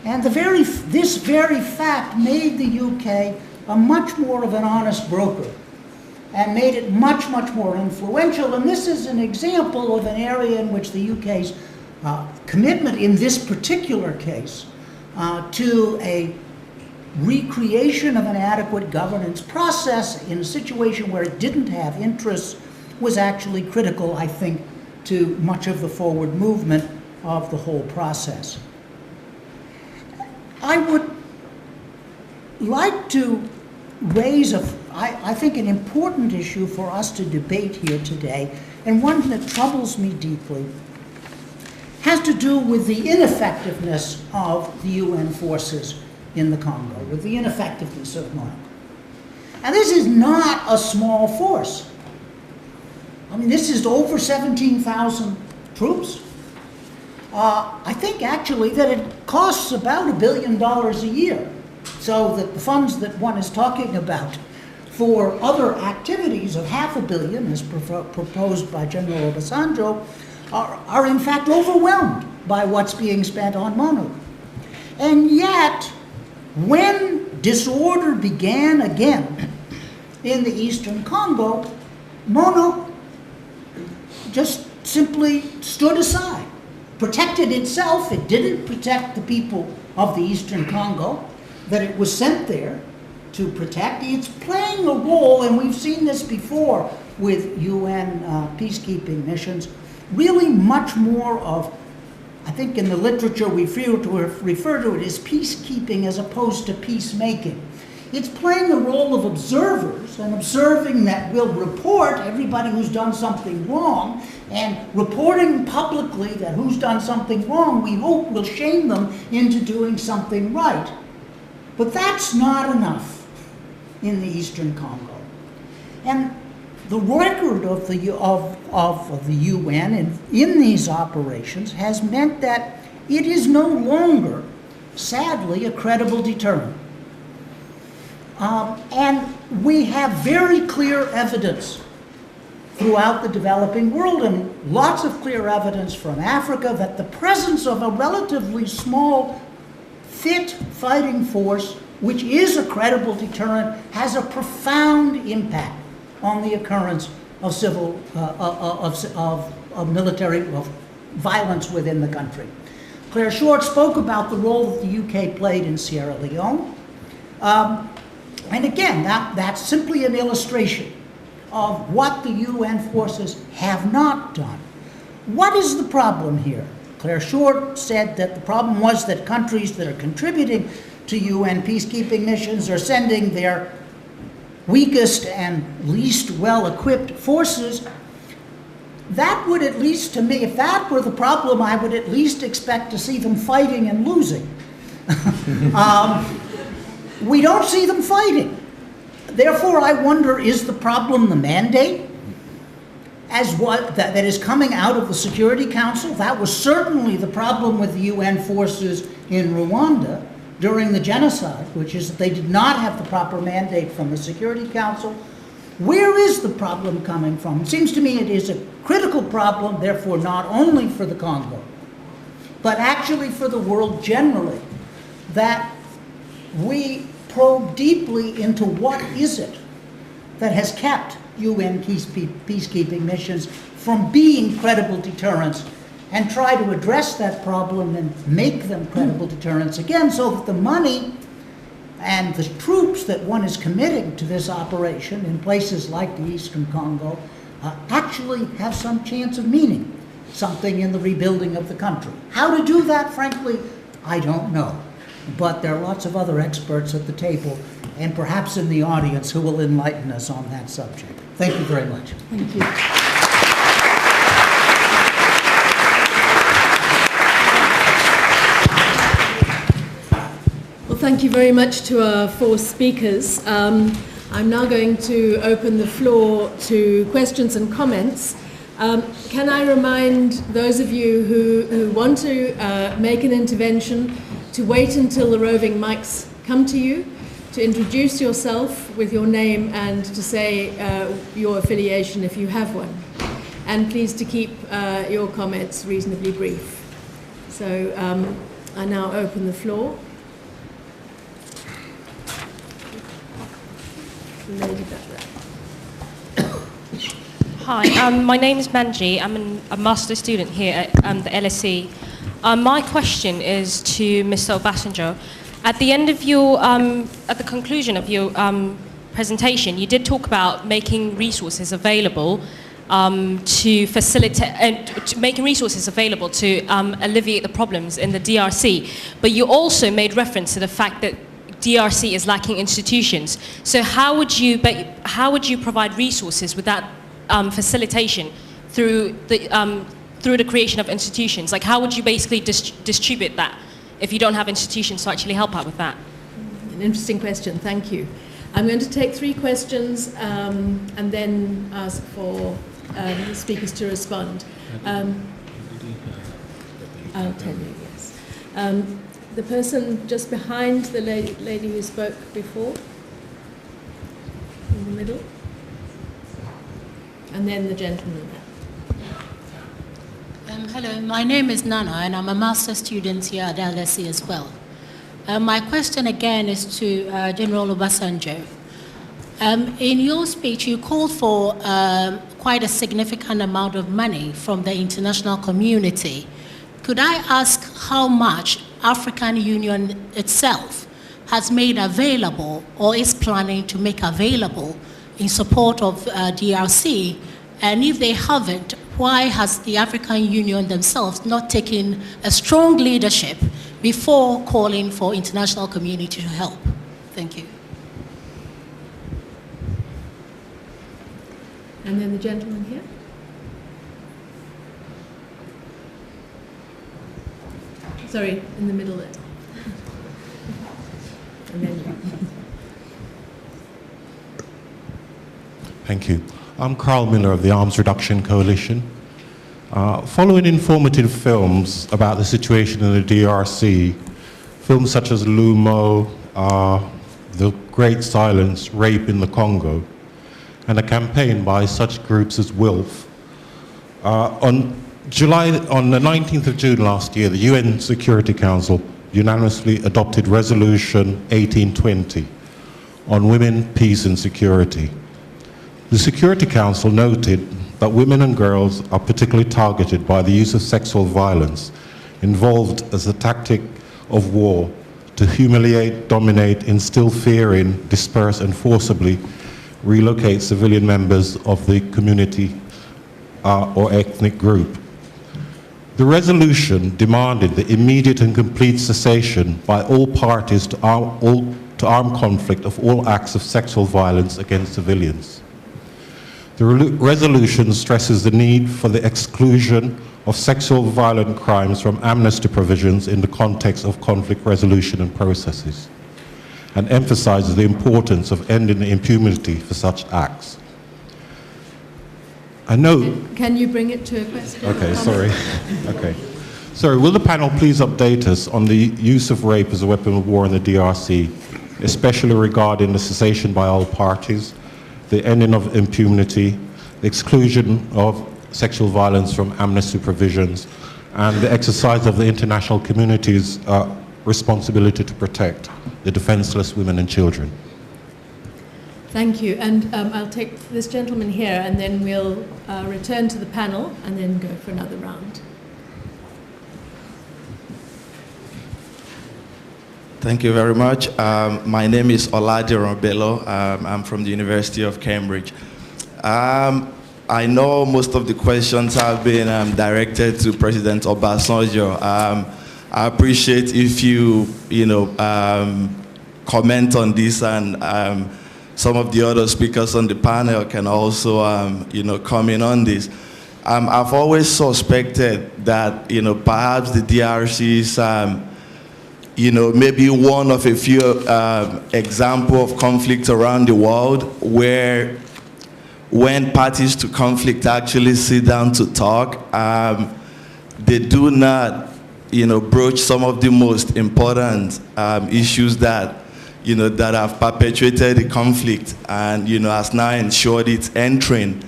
And this very fact made the UK a much more of an honest broker and made it much, much more influential. And this is an example of an area in which the UK's commitment in this particular case to a recreation of an adequate governance process in a situation where it didn't have interests was actually critical, I think, to much of the forward movement of the whole process. I would like to raise I think an important issue for us to debate here today, and one that troubles me deeply, has to do with the ineffectiveness of the UN forces in the Congo, with the ineffectiveness of MONUC. And this is not a small force. I mean, this is over 17,000 troops. I think actually that it costs about $1 billion a year. So that the funds that one is talking about for other activities of $500 million, as proposed by General Obasanjo, are in fact overwhelmed by what's being spent on MONUC. And yet, when disorder began again in the Eastern Congo, MONUC just simply stood aside, protected itself. It didn't protect the people of the Eastern Congo that it was sent there to protect. It's playing a role, and we've seen this before with UN peacekeeping missions, really much more of, I think in the literature we refer to it as peacekeeping as opposed to peacemaking. It's playing the role of observers, and observing that we'll report everybody who's done something wrong, and reporting publicly that who's done something wrong, we hope will shame them into doing something right. But that's not enough in the Eastern Congo. And the record of the UN in these operations has meant that it is no longer, sadly, a credible deterrent. And we have very clear evidence throughout the developing world, and lots of clear evidence from Africa, that the presence of a relatively small, fit fighting force, which is a credible deterrent, has a profound impact on the occurrence of military violence within the country. Clare Short spoke about the role that the UK played in Sierra Leone. And again, that's simply an illustration of what the UN forces have not done. What is the problem here? Clare Short said that the problem was that countries that are contributing to UN peacekeeping missions are sending their weakest and least well-equipped forces. That would, at least to me, if that were the problem, I would at least expect to see them fighting and losing. We don't see them fighting. Therefore, I wonder, is the problem the mandate as what that is coming out of the Security Council? That was certainly the problem with the UN forces in Rwanda during the genocide, which is that they did not have the proper mandate from the Security Council. Where is the problem coming from? It seems to me it is a critical problem, therefore not only for the Congo, but actually for the world generally, that we probe deeply into what is it that has kept UN peacekeeping missions from being credible deterrents, and try to address that problem and make them credible deterrents again, so that the money and the troops that one is committing to this operation in places like the Eastern Congo actually have some chance of meaning something in the rebuilding of the country. How to do that, frankly, I don't know. But there are lots of other experts at the table and perhaps in the audience who will enlighten us on that subject. Thank you very much. Thank you. Well, thank you very much to our four speakers. I'm now going to open the floor to questions and comments. Can I remind those of you who want to make an intervention to wait until the roving mics come to you, to introduce yourself with your name and to say your affiliation if you have one. And please to keep your comments reasonably brief. So I now open the floor. Lady back there. Hi, my name is Manji. I'm a master's student here at the LSE. My question is to Mr. Obasanjo. At the end of your, at the conclusion of your presentation, you did talk about making resources available to facilitate, making resources available to alleviate the problems in the DRC. But you also made reference to the fact that DRC is lacking institutions. So how would you provide resources with that facilitation through the creation of institutions? Like, how would you basically distribute that if you don't have institutions to actually help out with that? An interesting question, thank you. I'm going to take 3 questions and then ask for the speakers to respond. I'll tell you, yes. The person just behind the lady who spoke before, in the middle, and then the gentleman there. Hello, my name is Nana, and I'm a master's student here at LSE as well. My question again is to General Obasanjo. In your speech, you called for quite a significant amount of money from the international community. Could I ask how much African Union itself has made available or is planning to make available in support of DRC? And if they haven't, why has the African Union themselves not taken a strong leadership before calling for international community to help? Thank you. And then the gentleman here. Sorry, in the middle there. And then you. Thank you. I'm Carl Miller of the Arms Reduction Coalition. Following informative films about the situation in the DRC, films such as Lumo, The Great Silence, Rape in the Congo, and a campaign by such groups as WILF, on the 19th of June last year, the UN Security Council unanimously adopted Resolution 1820 on women, peace and security. The Security Council noted that women and girls are particularly targeted by the use of sexual violence, involved as a tactic of war to humiliate, dominate, instill fear in, disperse and forcibly relocate civilian members of the community or ethnic group. The resolution demanded the immediate and complete cessation by all parties to armed conflict of all acts of sexual violence against civilians. The resolution stresses the need for the exclusion of sexual violent crimes from amnesty provisions in the context of conflict resolution and processes, and emphasizes the importance of ending the impunity for such acts. I know... Can you bring it to a question? Okay, sorry. Okay. Sorry, will the panel please update us on the use of rape as a weapon of war in the DRC, especially regarding the cessation by all parties, the ending of impunity, the exclusion of sexual violence from amnesty provisions, and the exercise of the international community's responsibility to protect the defenseless women and children. Thank you. And I'll take this gentleman here, and then we'll return to the panel and then go for another round. Thank you very much. My name is Oladiran Bello. I'm from the University of Cambridge. I know most of the questions have been directed to President Obasanjo. I appreciate if you comment on this, and some of the other speakers on the panel can also come in on this. I've always suspected that perhaps the DRC is maybe one of a few examples of conflict around the world where when parties to conflict actually sit down to talk, they do not broach some of the most important issues that that have perpetuated the conflict and has now ensured its entering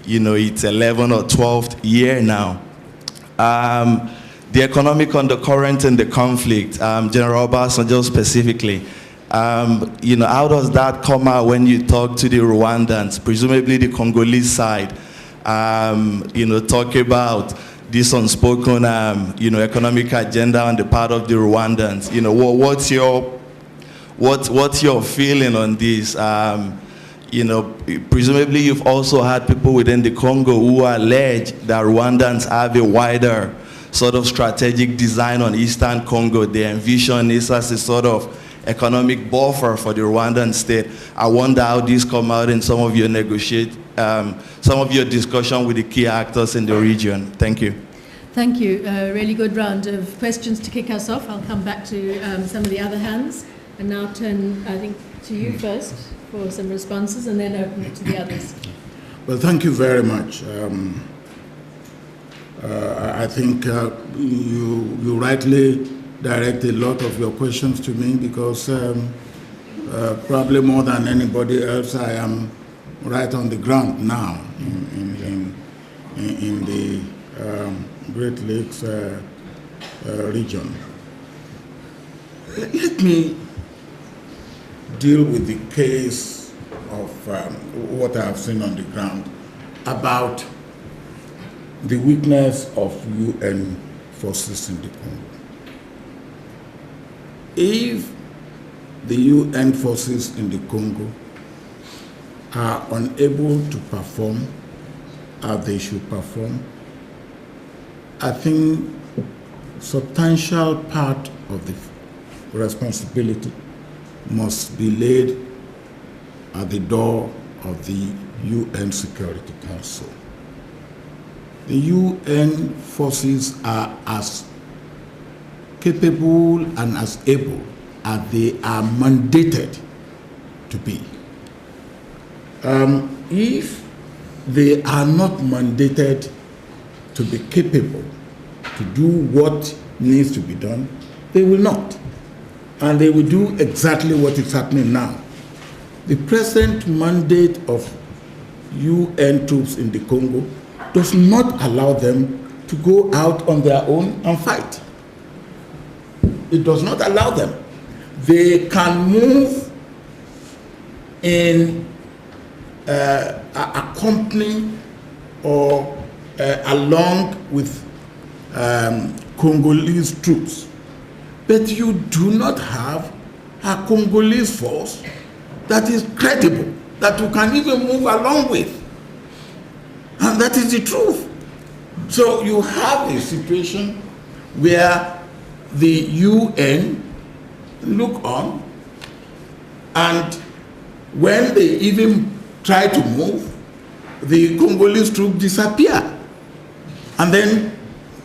its 11th or 12th year now. The economic undercurrent in the conflict, General Obasanjo specifically, how does that come out when you talk to the Rwandans, presumably the Congolese side, talk about this unspoken, economic agenda on the part of the Rwandans? What's your feeling on this? Presumably you've also had people within the Congo who allege that Rwandans have a wider sort of strategic design on Eastern Congo. They envision this as a sort of economic buffer for the Rwandan state. I wonder how this come out in some of your some of your discussion with the key actors in the region. Thank you. Thank you. A really good round of questions to kick us off. I'll come back to some of the other hands and now turn, I think, to you first for some responses and then open it to the others. Well, thank you very much. I think you rightly direct a lot of your questions to me because probably more than anybody else, I am right on the ground now in the Great Lakes region. Let me deal with the case of what I have seen on the ground about the weakness of UN forces in the Congo. If the UN forces in the Congo are unable to perform as they should perform, I think substantial part of the responsibility must be laid at the door of the UN Security Council. The UN forces are as capable and as able as they are mandated to be. If they are not mandated to be capable to do what needs to be done, they will not. And they will do exactly what is happening now. The present mandate of UN troops in the Congo does not allow them to go out on their own and fight. It does not allow them. They can move in accompany or along with Congolese troops. But you do not have a Congolese force that is credible, that you can even move along with. And that is the truth. So you have a situation where the UN look on, and when they even try to move, the Congolese troops disappear. And then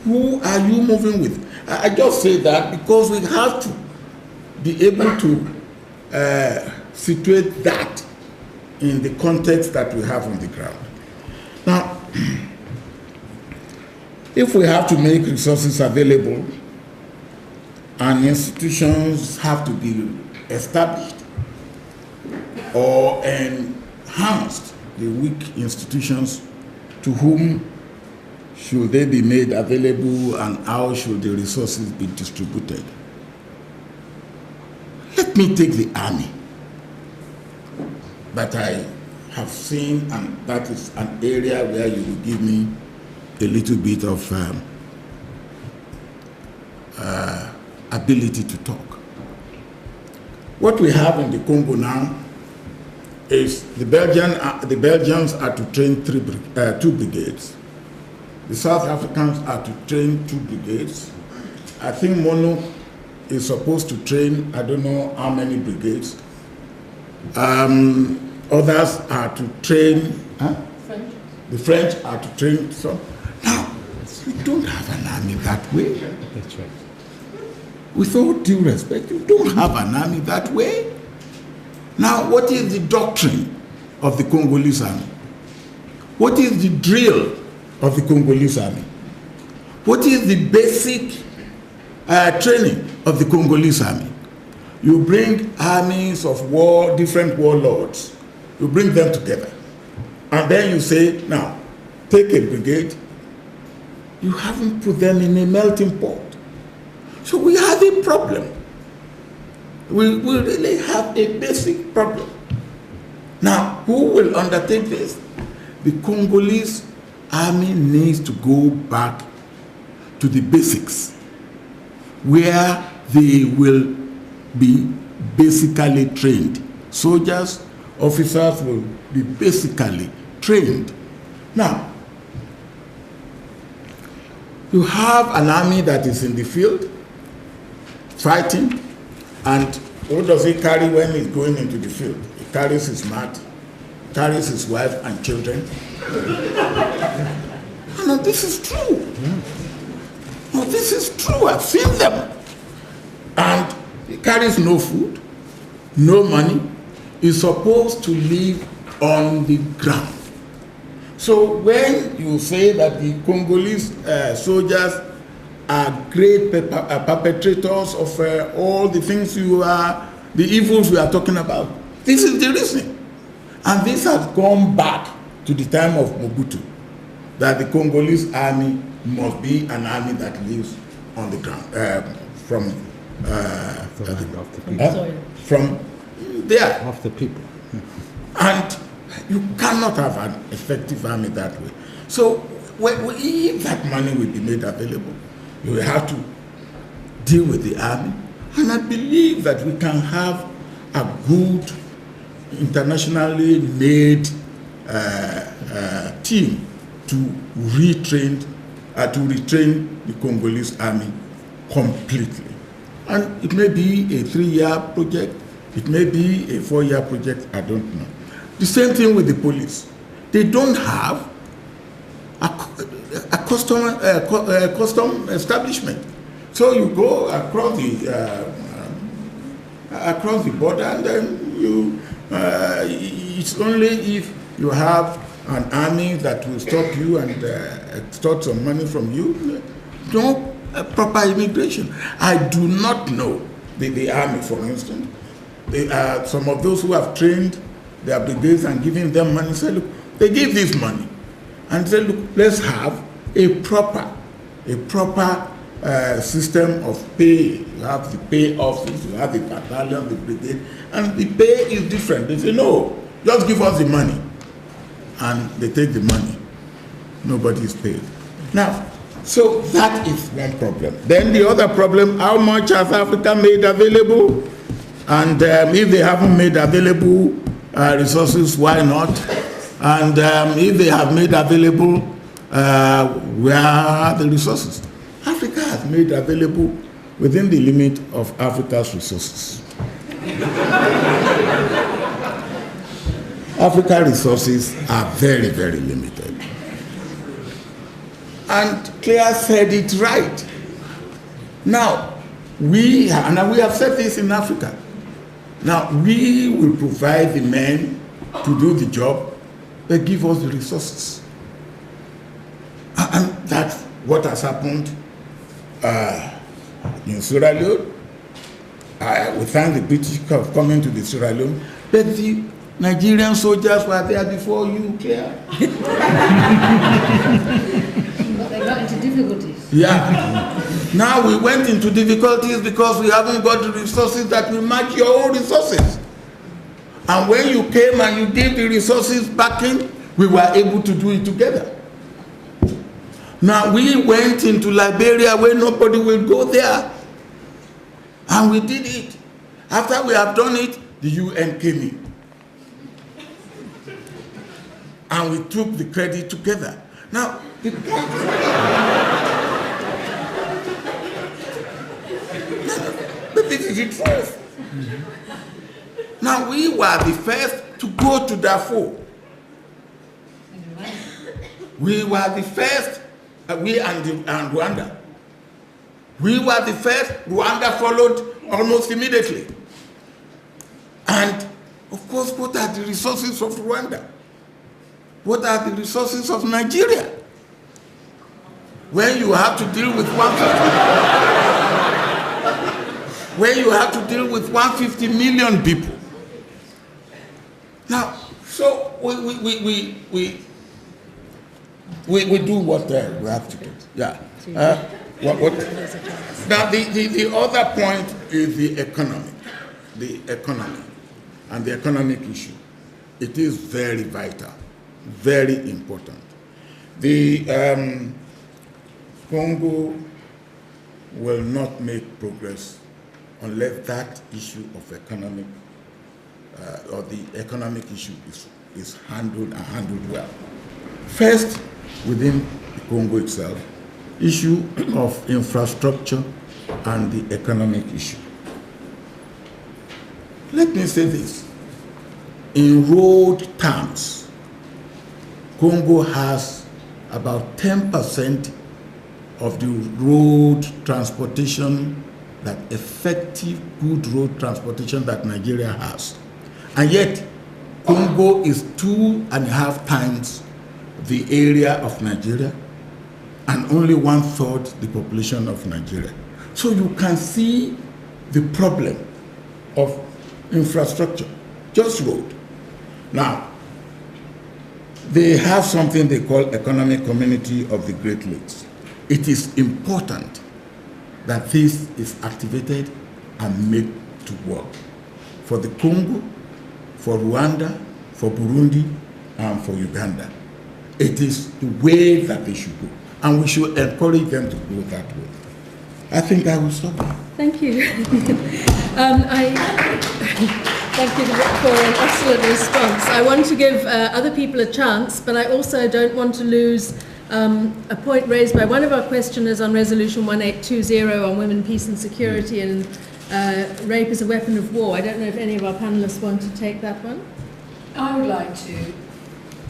who are you moving with? I just say that because we have to be able to situate that in the context that we have on the ground. Now, if we have to make resources available and institutions have to be established or enhanced, the weak institutions, to whom should they be made available and how should the resources be distributed? Let me take the army that I have seen, and that is an area where you will give me a little bit of ability to talk. What we have in the Congo now is the Belgians are to train 2 brigades. The South Africans are to train 2 brigades. I think MONUC is supposed to train, I don't know how many brigades. Others are to train, French. The French are to train some. Now, we don't have an army that way. That's right. With all due respect, you don't have an army that way. Now, what is the doctrine of the Congolese army? What is the drill of the Congolese army? What is the basic training of the Congolese army? You bring armies of war, different warlords, you bring them together. And then you say, now, take a brigade. You haven't put them in a melting pot. So we have a problem. We really have a basic problem. Now, who will undertake this? The Congolese army needs to go back to the basics, where they will be basically trained. Soldiers, officers will be basically trained. Now, you have an army that is in the field fighting, and what does he carry when he's going into the field? He carries his mat, carries his wife and children. No, this is true. No, this is true. I've seen them. And he carries no food, no money. He's supposed to live on the ground. So when you say that the Congolese soldiers are great perpetrators of all the things the evils we are talking about, this is the reason. And this has gone back to the time of Mobutu, that the Congolese army must be an army that lives on the ground, from there. Of the people. And you cannot have an effective army that way. So if that money will be made available, you will have to deal with the army. And I believe that we can have a good internationally made team to retrain the Congolese army completely. And it may be a 3-year project, it may be a 4-year project, I don't know. The same thing with the police. They don't have a custom establishment. So you go across the border, and then it's only if you have an army that will stop you and extort some money from you. No proper immigration. I do not know the army, for instance. Some of those who have trained their brigades and giving them money say, look, they give this money and say, look, let's have a proper system of pay. You have the pay office, you have the battalion, the brigade, and the pay is different. They say, no, just give us the money. And they take the money. Nobody is paid. Now, so that is one problem. Then the other problem, how much has Africa made available? And if they haven't made available resources, why not? And if they have made available, where are the resources? Africa has made available within the limit of Africa's resources. Africa's resources are very, very limited. And Clare said it right. Now, we have said this in Africa. Now, we will provide the men to do the job, but give us the resources. And that's what has happened in Sierra Leone. We thank the British for coming to the Sierra Leone, but the Nigerian soldiers were there before you, Clare. They got into difficulties. Yeah. Now we went into difficulties because we haven't got the resources that will match your own resources. And when you came and you gave the resources back in, we were able to do it together. Now we went into Liberia where nobody will go there. And we did it. After we have done it, the UN came in. And we took the credit together. Now, the point but this is it first. Now, we were the first to go to Darfur. We were the first, we and Rwanda. We were the first, Rwanda followed almost immediately. And, of course, what are the resources of Rwanda? What are the resources of Nigeria? When you have to deal with 150 million people. Now, so we do what we have to do. Yeah. What? Now, the other point is the economy. The economy and the economic issue. It is very vital. Very important. The Congo will not make progress unless that issue of economic or the economic issue is handled well. First, within the Congo itself, issue of infrastructure and the economic issue. Let me say this. In road terms, Congo has about 10% of the road transportation, that effective good road transportation that Nigeria has. And yet, Congo is 2.5 times the area of Nigeria and only 1/3 the population of Nigeria. So you can see the problem of infrastructure, just road. Now, they have something they call Economic Community of the Great Lakes. It is important that this is activated and made to work for the Congo, for Rwanda, for Burundi, and for Uganda. It is the way that they should go, and we should encourage them to go that way. I think I will stop there. Thank you. Thank you for an excellent response. I want to give other people a chance, but I also don't want to lose a point raised by one of our questioners on Resolution 1820 on women, peace and security and rape as a weapon of war. I don't know if any of our panelists want to take that one. I would like to.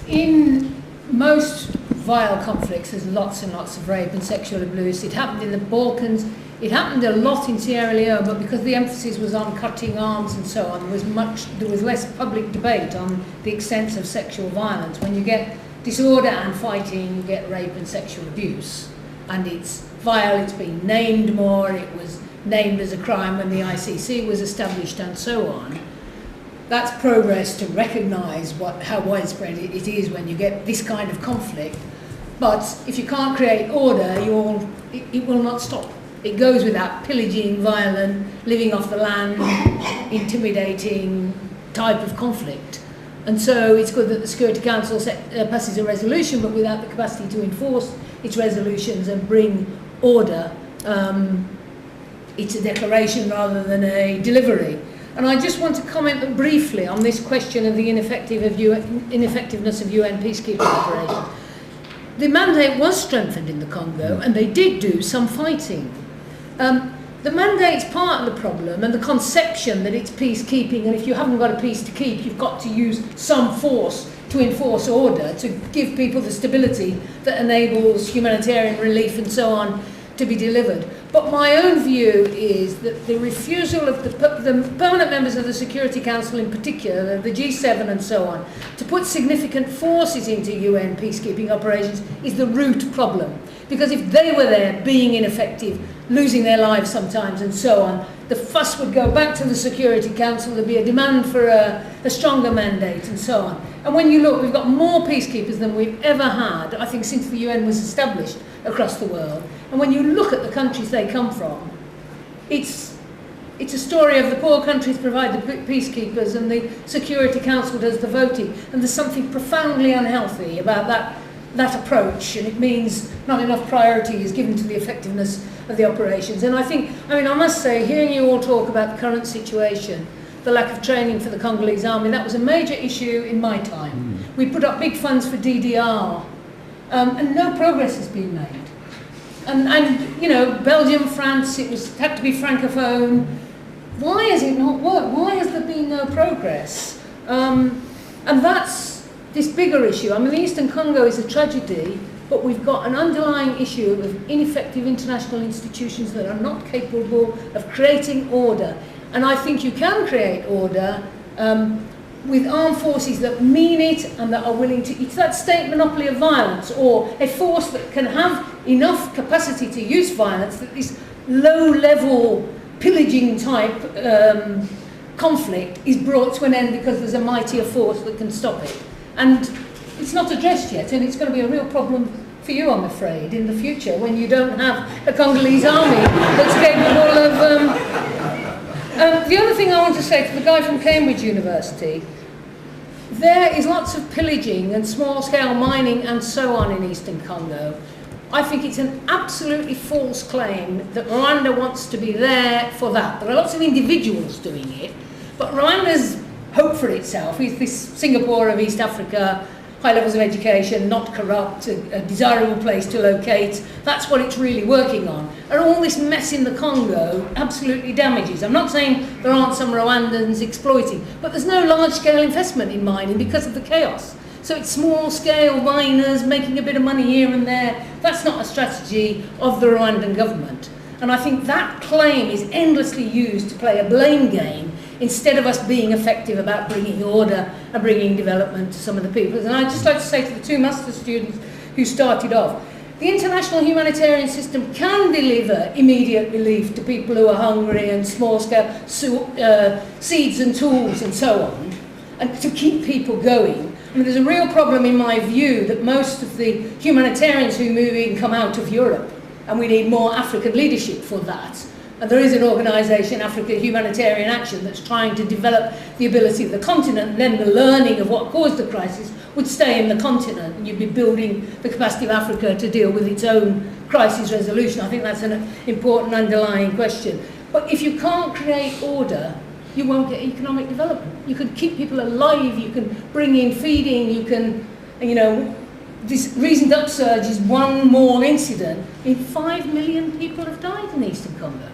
In most vile conflicts, there's lots and lots of rape and sexual abuse. It happened in the Balkans. It happened a lot in Sierra Leone, but because the emphasis was on cutting arms and so on, there was less public debate on the extent of sexual violence. When you get disorder and fighting, you get rape and sexual abuse. And it's vile, it's been named more, it was named as a crime when the ICC was established and so on. That's progress to recognise how widespread it is when you get this kind of conflict. But if you can't create order, it will not stop. It goes without pillaging, violent, living off the land, intimidating type of conflict. And so it's good that the Security Council passes a resolution, but without the capacity to enforce its resolutions and bring order, it's a declaration rather than a delivery. And I just want to comment briefly on this question of the ineffectiveness of UN peacekeeping operations. The mandate was strengthened in the Congo, and they did do some fighting. The mandate's part of the problem, and the conception that it's peacekeeping, and if you haven't got a peace to keep, you've got to use some force to enforce order, to give people the stability that enables humanitarian relief and so on to be delivered. But my own view is that the refusal of the permanent members of the Security Council in particular, the G7 and so on, to put significant forces into UN peacekeeping operations is the root problem. Because if they were there being ineffective, losing their lives sometimes and so on, the fuss would go back to the Security Council, there'd be a demand for a stronger mandate and so on. And when you look, we've got more peacekeepers than we've ever had, I think, since the UN was established across the world. And when you look at the countries they come from, it's a story of the poor countries provide the peacekeepers and the Security Council does the voting. And there's something profoundly unhealthy about that approach, and it means not enough priority is given to the effectiveness of the operations. And I must say, hearing you all talk about the current situation, the lack of training for the Congolese army, that was a major issue in my time. We put up big funds for DDR, and no progress has been made. And you know, Belgium, France, had to be francophone. Why has it not worked? Why has there been no progress? And that's this bigger issue. I mean, the Eastern Congo is a tragedy, but we've got an underlying issue of ineffective international institutions that are not capable of creating order. And I think you can create order with armed forces that mean it and that are willing to, it's that state monopoly of violence, or a force that can have enough capacity to use violence that this low-level pillaging type conflict is brought to an end because there's a mightier force that can stop it. And it's not addressed yet, and it's going to be a real problem for you, I'm afraid, in the future, when you don't have a Congolese army that's capable of... the other thing I want to say to the guy from Cambridge University, there is lots of pillaging and small-scale mining and so on in Eastern Congo. I think it's an absolutely false claim that Rwanda wants to be there for that. There are lots of individuals doing it, but Rwanda's hope for itself is this Singapore of East Africa, high levels of education, not corrupt, a desirable place to locate. That's what it's really working on. And all this mess in the Congo absolutely damages. I'm not saying there aren't some Rwandans exploiting, but there's no large-scale investment in mining because of the chaos. So it's small-scale miners making a bit of money here and there. That's not a strategy of the Rwandan government. And I think that claim is endlessly used to play a blame game instead of us being effective about bringing order and bringing development to some of the people. And I'd just like to say to the two master's students who started off, the international humanitarian system can deliver immediate relief to people who are hungry and small-scale seeds and tools and so on, and to keep people going. I mean, there's a real problem in my view that most of the humanitarians who move in come out of Europe, and we need more African leadership for that. And there is an organisation, Africa Humanitarian Action, that's trying to develop the ability of the continent, and then the learning of what caused the crisis would stay in the continent, and you'd be building the capacity of Africa to deal with its own crisis resolution. I think that's an important underlying question. But if you can't create order, you won't get economic development. You can keep people alive, you can bring in feeding, you can, you know, this recent upsurge is one more incident. 5 million people have died in Eastern Congo.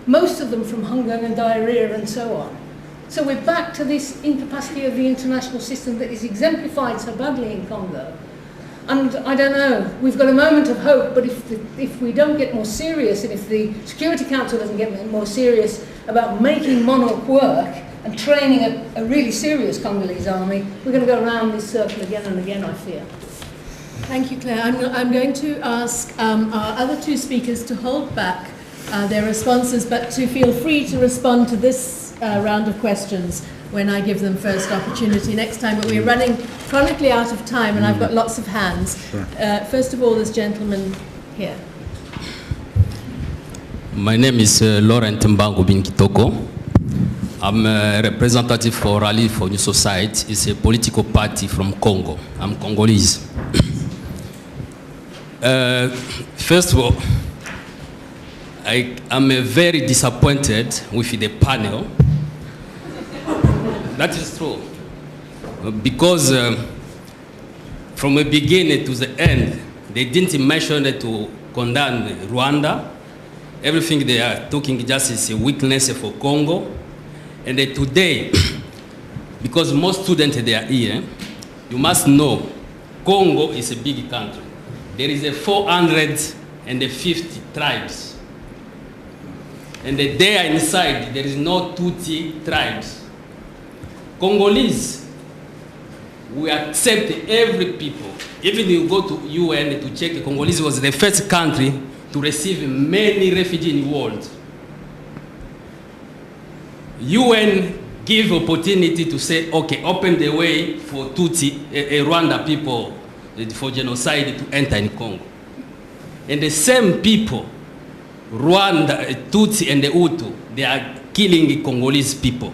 Most of them from hunger and diarrhea and so on. So we're back to this incapacity of the international system that is exemplified so badly in Congo. And I don't know, we've got a moment of hope, but if we don't get more serious, and if the Security Council doesn't get more serious about making MONUC work and training a really serious Congolese army, we're going to go around this circle again and again, I fear. Thank you, Claire. I'm going to ask our other two speakers to hold back their responses, but to feel free to respond to this round of questions when I give them first opportunity next time. But we're running chronically out of time, and I've got lots of hands. First of all, this gentleman here. My name is Laurent Nkunda. I'm a representative for Rally for New Society. It's a political party from Congo. I'm Congolese. First of all, I'm very disappointed with the panel. That is true. Because from the beginning to the end, they didn't mention to condemn Rwanda. Everything they are talking just is a weakness for Congo. And today, because most students they are here, you must know Congo is a big country. There is a 450 tribes. And there inside, there is no Tutsi tribes. Congolese, we accept every people. Even you go to UN to check, Congolese was the first country to receive many refugees in the world. UN give opportunity to say, okay, open the way for Tutsi, Rwanda people, for genocide to enter in Congo. And the same people, Rwanda, Tutsi and the Hutu, they are killing Congolese people.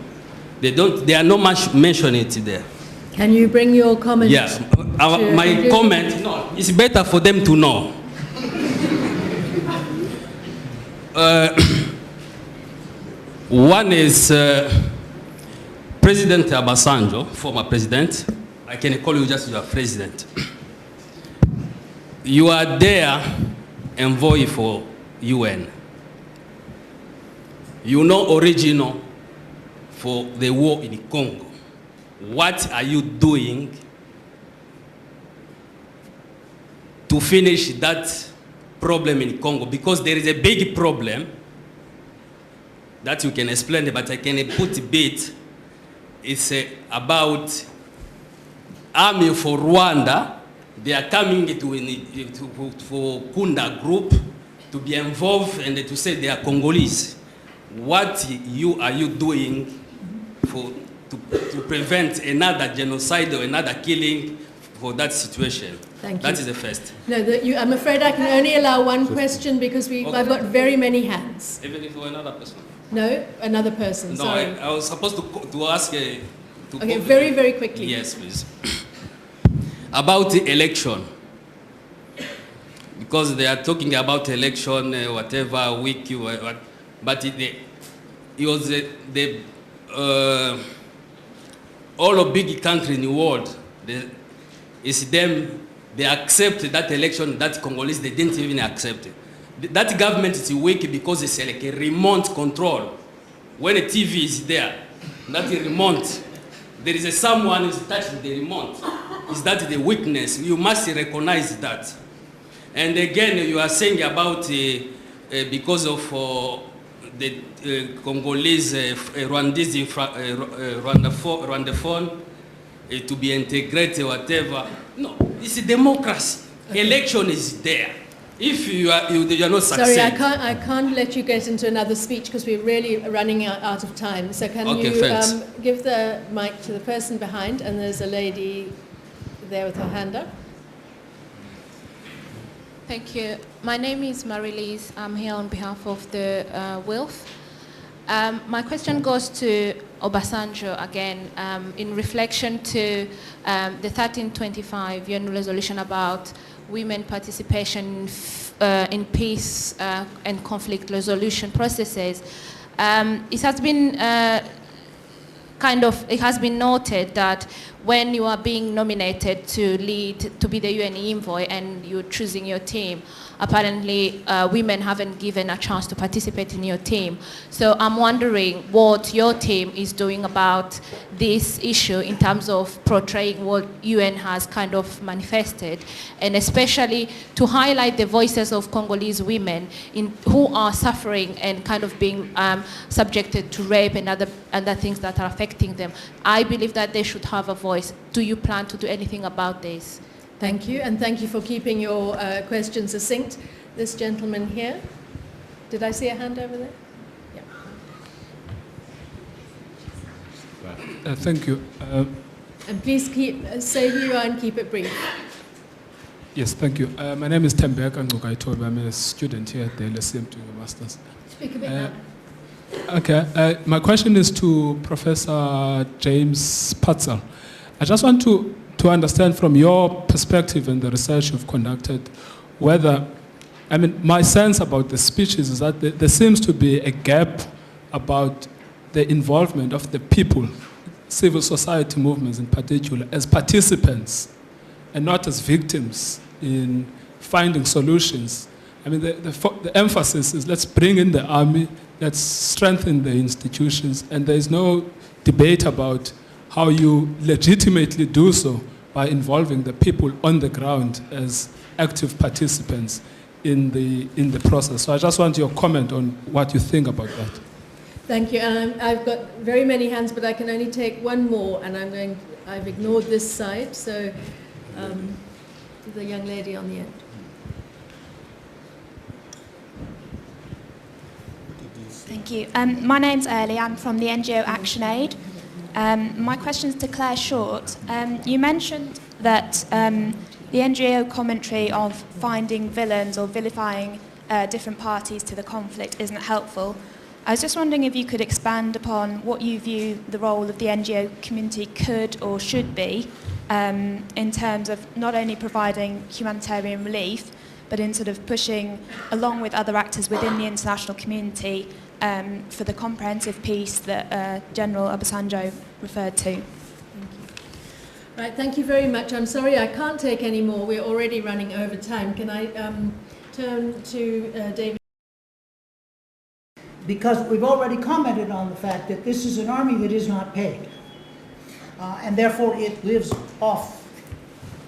They are not much mentioning it there. Can you bring your comment? Yeah, my comment, no, it's better for them to know. One is President Obasanjo, former president. I can call you just your president. You are there, envoy for UN. You know original for the war in Congo. What are you doing to finish that problem in Congo? Because there is a big problem that you can explain, but I can put a bit. It's about army for Rwanda. They are coming for Nkunda group to be involved and to say they are Congolese. What are you doing to prevent another genocide or another killing for that situation? Thank you. That is the first. No, I'm afraid I can only allow one question because I've got very many hands. Even if another person? No, another person. No, sorry. I was supposed to ask. Okay, very, very quickly. Yes, please. About the election. Because they are talking about election, whatever, week, but it was all the big countries in the world, It's them, they accept that election that Congolese, they didn't even accept it. That government is weak because it's like a remote control. When a TV is there, that remote, there is someone who's touching the remote. Is that the weakness? You must recognize that. And again, you are saying about because of the Congolese, Rwandese, Rwandaphone, to be integrated, whatever. No, it's a democracy. Election is there. If you are not successful. Sorry, I can't let you get into another speech because we're really running out of time. So can you give the mic to the person behind? And there's a lady there with her hand up. Thank you. My name is Marie-Lise. I'm here on behalf of the WILF. My question goes to Obasanjo again, in reflection to the 1325 UN resolution about women participation in peace and conflict resolution processes. It has been it has been noted that when you are being nominated to be the UN envoy and you're choosing your team, apparently women haven't given a chance to participate in your team. So I'm wondering what your team is doing about this issue in terms of portraying what UN has kind of manifested, and especially to highlight the voices of Congolese women who are suffering and kind of being subjected to rape and other things that are affecting them. I believe that they should have a voice. Do you plan to do anything about this? Thank you, and thank you for keeping your questions succinct. This gentleman here. Did I see a hand over there? Yeah. Thank you. And please say who you are and keep it brief. Yes, thank you. My name is Tembeka Ngukaitobe. I'm a student here at the LSE doing a master's. Speak a bit louder. Okay. My question is to Professor James Putzel. I just want to understand from your perspective and the research you've conducted whether, my sense about the speeches is that there seems to be a gap about the involvement of the people, civil society movements in particular, as participants and not as victims in finding solutions. The emphasis is let's bring in the army, let's strengthen the institutions, and there is no debate about how you legitimately do so by involving the people on the ground as active participants in the process. So I just want your comment on what you think about that. Thank you. And I've got very many hands, but I can only take one more, and I've ignored this side. So the young lady on the end. Thank you. My name's Early. I'm from the NGO ActionAid. My question is to Clare Short. You mentioned that the NGO commentary of finding villains or vilifying different parties to the conflict isn't helpful. I was just wondering if you could expand upon what you view the role of the NGO community could or should be in terms of not only providing humanitarian relief, but in sort of pushing, along with other actors within the international community, for the comprehensive peace that General Obasanjo referred to. Thank you. Right, thank you very much. I'm sorry I can't take any more. We're already running over time. Can I turn to David? Because we've already commented on the fact that this is an army that is not paid. And therefore it lives off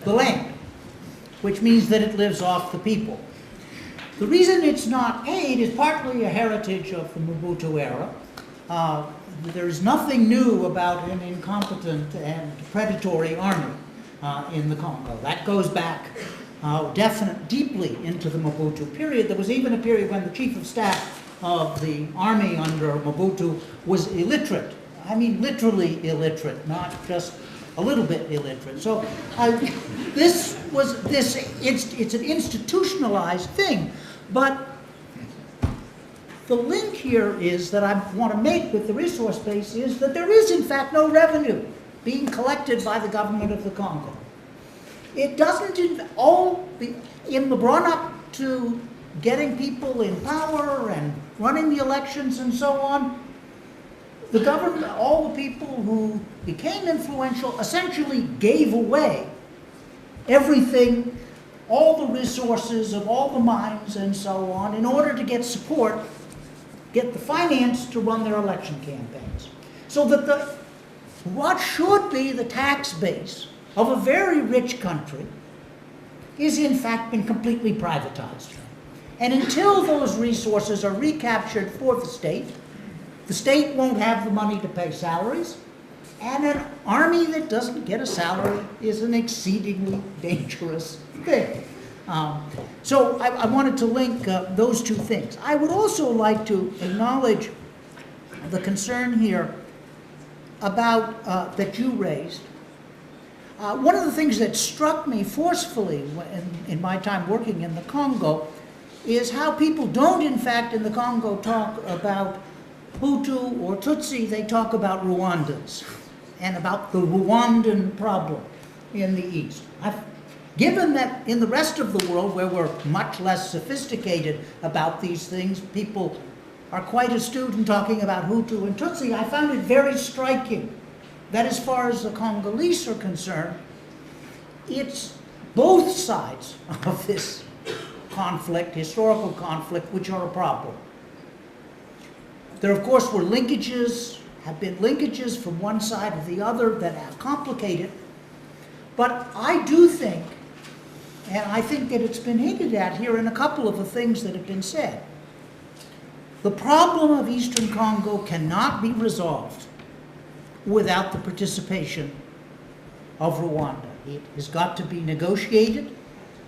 the land, which means that it lives off the people. The reason it's not paid is partly a heritage of the Mobutu era. There is nothing new about an incompetent and predatory army in the Congo. That goes back deeply into the Mobutu period. There was even a period when the chief of staff of the army under Mobutu was illiterate. I mean literally illiterate, not just a little bit illiterate. So it's an institutionalized thing. But the link here is that I want to make with the resource base is that there is in fact no revenue being collected by the government of the Congo. It doesn't in the run-up to getting people in power and running the elections and so on, the government, all the people who became influential essentially gave away everything, all the resources of all the mines and so on, in order to get support, get the finance to run their election campaigns. So that what should be the tax base of a very rich country is in fact been completely privatized. And until those resources are recaptured for the state won't have the money to pay salaries, and an army that doesn't get a salary is an exceedingly dangerous thing. So I wanted to link those two things. I would also like to acknowledge the concern here about that you raised. One of the things that struck me forcefully in my time working in the Congo is how people don't, in fact, in the Congo talk about Hutu or Tutsi, they talk about Rwandans and about the Rwandan problem in the East. Given that in the rest of the world, where we're much less sophisticated about these things, people are quite astute in talking about Hutu and Tutsi, I found it very striking that as far as the Congolese are concerned, it's both sides of this conflict, historical conflict, which are a problem. There, of course, were linkages, have been linkages from one side or the other that have complicated, but I do think, and I think that it's been hinted at here in a couple of the things that have been said, the problem of Eastern Congo cannot be resolved without the participation of Rwanda. It has got to be negotiated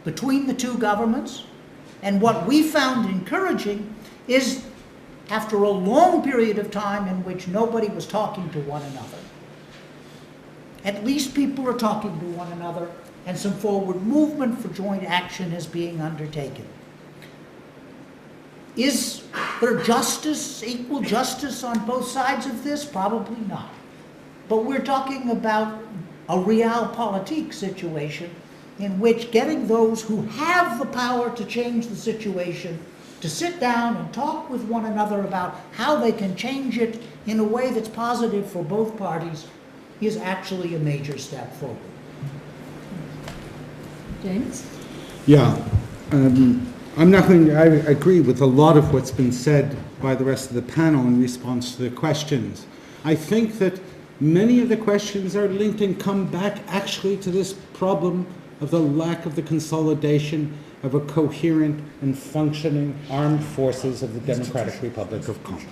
between the two governments, and what we found encouraging is, after a long period of time in which nobody was talking to one another, at least people are talking to one another, and some forward movement for joint action is being undertaken. Is there justice, equal justice on both sides of this? Probably not. But we're talking about a realpolitik situation in which getting those who have the power to change the situation to sit down and talk with one another about how they can change it in a way that's positive for both parties is actually a major step forward. James? Yeah, I'm not going to, I agree with a lot of what's been said by the rest of the panel in response to the questions. I think that many of the questions are linked and come back actually to this problem of the lack of the consolidation of a coherent and functioning armed forces of the Democratic Republic of Congo.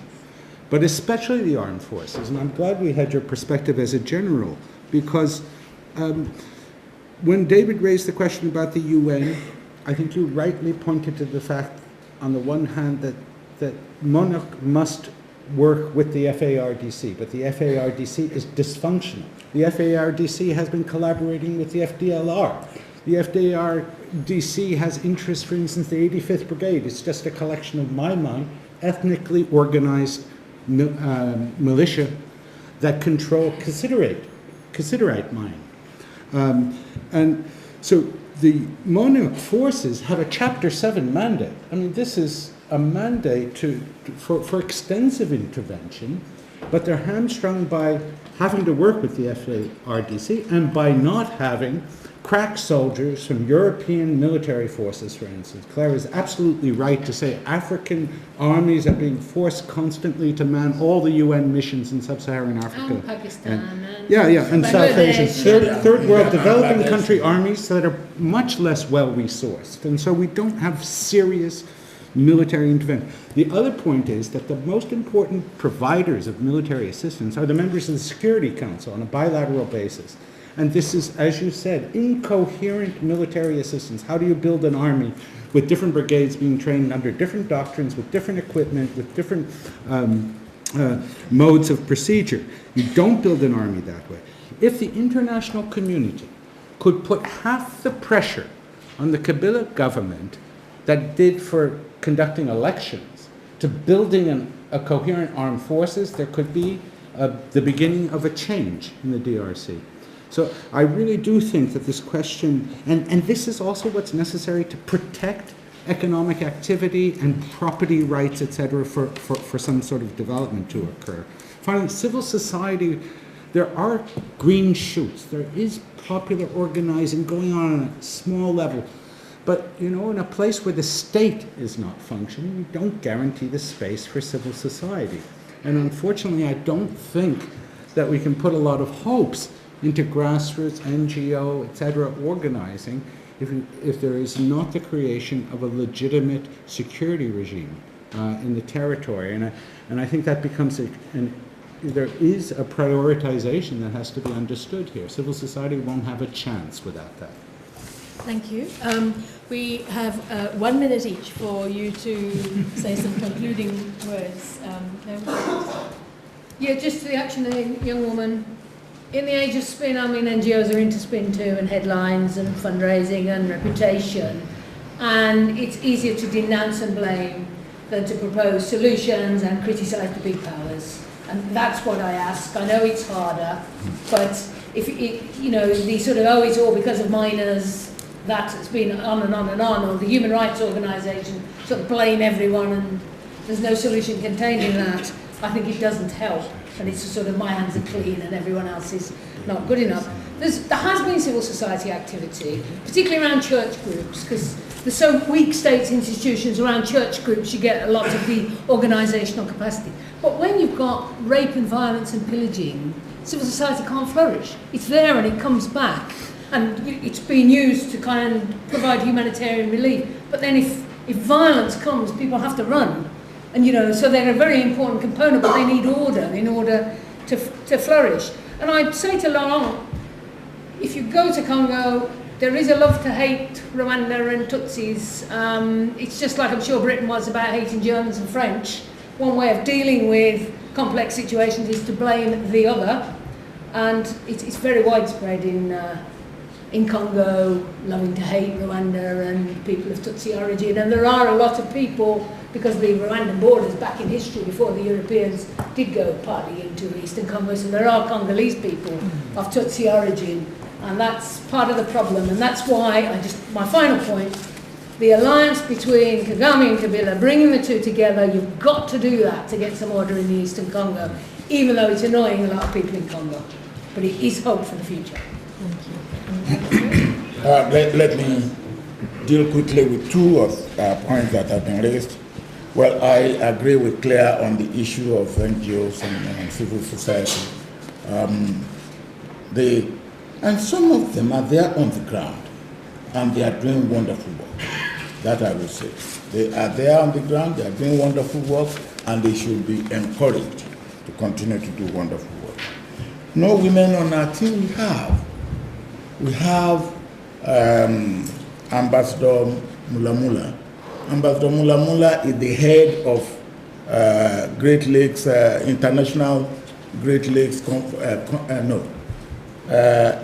But especially the armed forces, and I'm glad we had your perspective as a general, because when David raised the question about the UN, I think you rightly pointed to the fact, on the one hand, that MONUC must work with the FARDC, but the FARDC is dysfunctional. The FARDC has been collaborating with the FDLR. The FARDC has interests, for instance, the 85th Brigade. It's just a collection of my mind, ethnically organized militia that control Cassitarite mine. And so the MONUC forces have a Chapter 7 mandate. I mean, this is a mandate for extensive intervention, but they're hamstrung by having to work with the FARDC and by not having crack soldiers from European military forces, for instance. Clare is absolutely right to say African armies are being forced constantly to man all the UN missions in sub-Saharan Africa. And Pakistan. And South Asia. Third world developing country armies that are much less well-resourced. And so we don't have serious military intervention. The other point is that the most important providers of military assistance are the members of the Security Council on a bilateral basis. And this is, as you said, incoherent military assistance. How do you build an army with different brigades being trained under different doctrines, with different equipment, with different modes of procedure? You don't build an army that way. If the international community could put half the pressure on the Kabila government that did for conducting elections to building a coherent armed forces, there could be the beginning of a change in the DRC. So I really do think that this question, and this is also what's necessary to protect economic activity and property rights, etc., for some sort of development to occur. Finally, civil society, there are green shoots. There is popular organizing going on a small level. But, you know, in a place where the state is not functioning, you don't guarantee the space for civil society. And unfortunately, I don't think that we can put a lot of hopes into grassroots, NGO, etc. organizing if there is not the creation of a legitimate security regime in the territory. And I think that becomes there is a prioritization that has to be understood here. Civil society won't have a chance without that. Thank you. We have 1 minute each for you to say some concluding words. Yeah, just to the Action Aid young woman. In the age of spin, I mean, NGOs are into spin too, and headlines and fundraising and reputation. And it's easier to denounce and blame than to propose solutions and criticise the big powers. And that's what I ask. I know it's harder, but if it, you know, the sort of, oh, it's all because of minors, that's been on and on and on, or the human rights organisation sort of blame everyone and there's no solution contained in that, I think it doesn't help. And it's sort of my hands are clean and everyone else is not good enough. There has been civil society activity, particularly around church groups, because there's so weak state institutions around church groups, you get a lot of the organisational capacity. But when you've got rape and violence and pillaging, civil society can't flourish. It's there and it comes back. And it's been used to kind of provide humanitarian relief. But then if violence comes, people have to run. And, you know, so they're a very important component, but they need order in order to flourish. And I'd say to Laurent, if you go to Congo, there is a love to hate Rwanda and Tutsis. It's just like I'm sure Britain was about hating Germans and French. One way of dealing with complex situations is to blame the other. And it's very widespread in Congo, loving to hate Rwanda and people of Tutsi origin. And there are a lot of people, because the Rwandan borders back in history before the Europeans did go partly into Eastern Congo, so there are Congolese people of Tutsi origin, and that's part of the problem. And that's why, my final point, the alliance between Kagame and Kabila, bringing the two together, you've got to do that to get some order in the Eastern Congo, even though it's annoying a lot of people in Congo. But it is hope for the future. Let me deal quickly with two of points that have been raised. Well, I agree with Clare on the issue of NGOs and civil society. And some of them are there on the ground, and they are doing wonderful work. That I will say. They are there on the ground, they are doing wonderful work, and they should be encouraged to continue to do wonderful work. No women on our team we have Ambassador Mulamula. Ambassador Mulamula is the head of Great Lakes, International Great Lakes,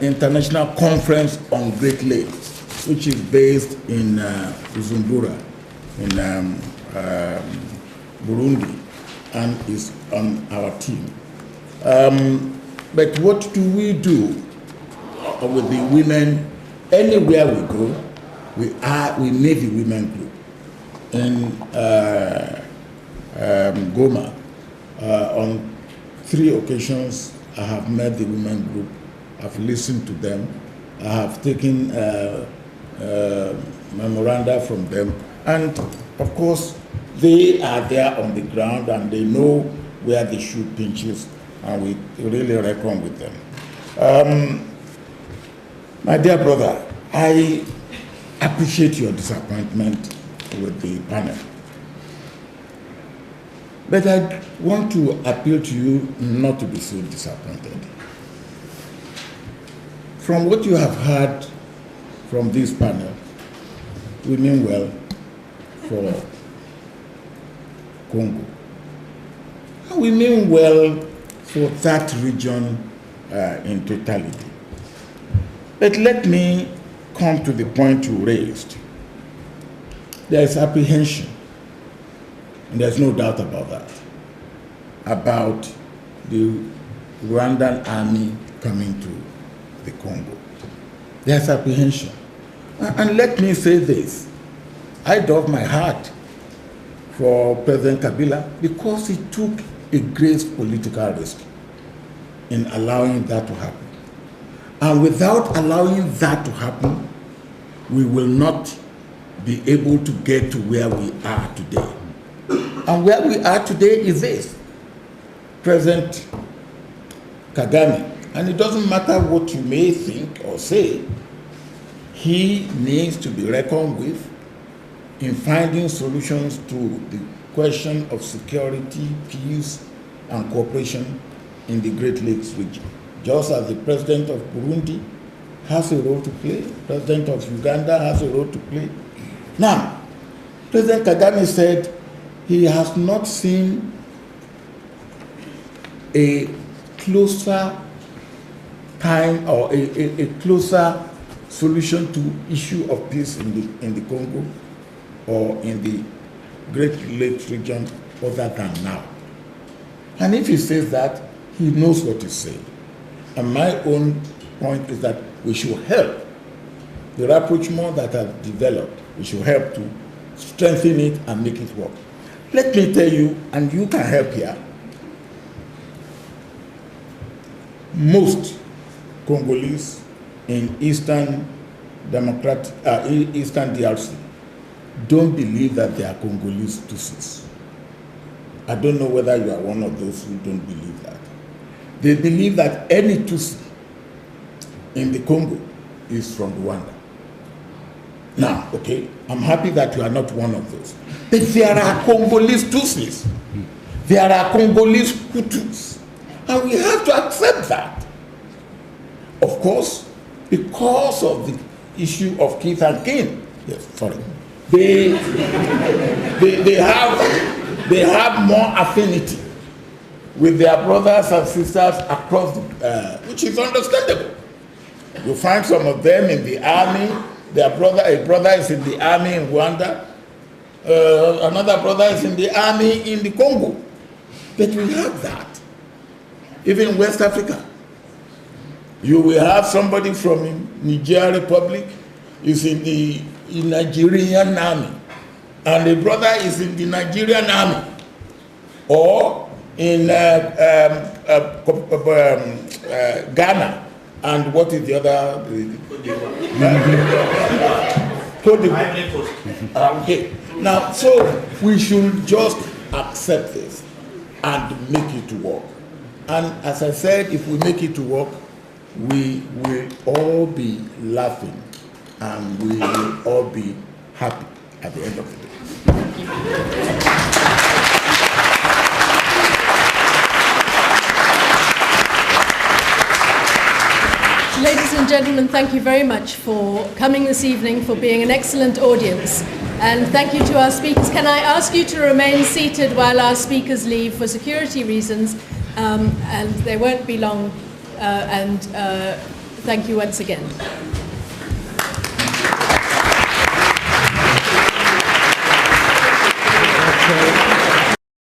International Conference on Great Lakes, which is based in Bujumbura, in Burundi, and is on our team. But what do we do with the women? Anywhere we go, we make the women group. In Goma, on 3 occasions, I have met the women group. I've listened to them. I have taken memoranda from them. And of course, they are there on the ground and they know where the shoe pinches, and we really reckon with them. My dear brother, I appreciate your disappointment with the panel. But I want to appeal to you not to be so disappointed. From what you have heard from this panel, we mean well for Congo. And we mean well for that region in totality. But let me come to the point you raised. There is apprehension, and there's no doubt about that, about the Rwandan army coming to the Congo. There's apprehension. And let me say this, I doff my hat for President Kabila because he took a great political risk. in allowing that to happen. And without allowing that to happen, we will not be able to get to where we are today. And where we are today is this. President Kagame, and it doesn't matter what you may think or say, he needs to be reckoned with in finding solutions to the question of security, peace, and cooperation in the Great Lakes region. Just as the president of Burundi has a role to play, president of Uganda has a role to play. Now, President Kagame said he has not seen a closer time or a closer solution to issue of peace in the Congo or in the Great Lakes region other than now. And if he says that, he knows what he's saying. And my own point is that we should help the rapprochement that has developed. We should help to strengthen it and make it work. Let me tell you, and you can help here, most Congolese in Eastern DRC don't believe that they are Congolese Tutsis. I don't know whether you are one of those who don't believe that. They believe that any Tutsi in the Congo is from Rwanda. Now, okay, I'm happy that you are not one of those. But there are Congolese Tutsis. There are Congolese Hutus. And we have to accept that. Of course, because of the issue of kith and kin. Yes, sorry. They have more affinity with their brothers and sisters across, which is understandable. You find some of them in the army. A brother is in the army in Rwanda. Another brother is in the army in the Congo. But we have that. Even in West Africa. You will have somebody from Niger Republic is in the Nigerian army. And the brother is in the Nigerian army. Or in Ghana. And what is the other? Okay. Now, so we should just accept this and make it work. And as I said, if we make it work, we will all be laughing and we will all be happy at the end of the day. Ladies and gentlemen, thank you very much for coming this evening, for being an excellent audience. And thank you to our speakers. Can I ask you to remain seated while our speakers leave for security reasons? And they won't be long. Thank you once again. Okay.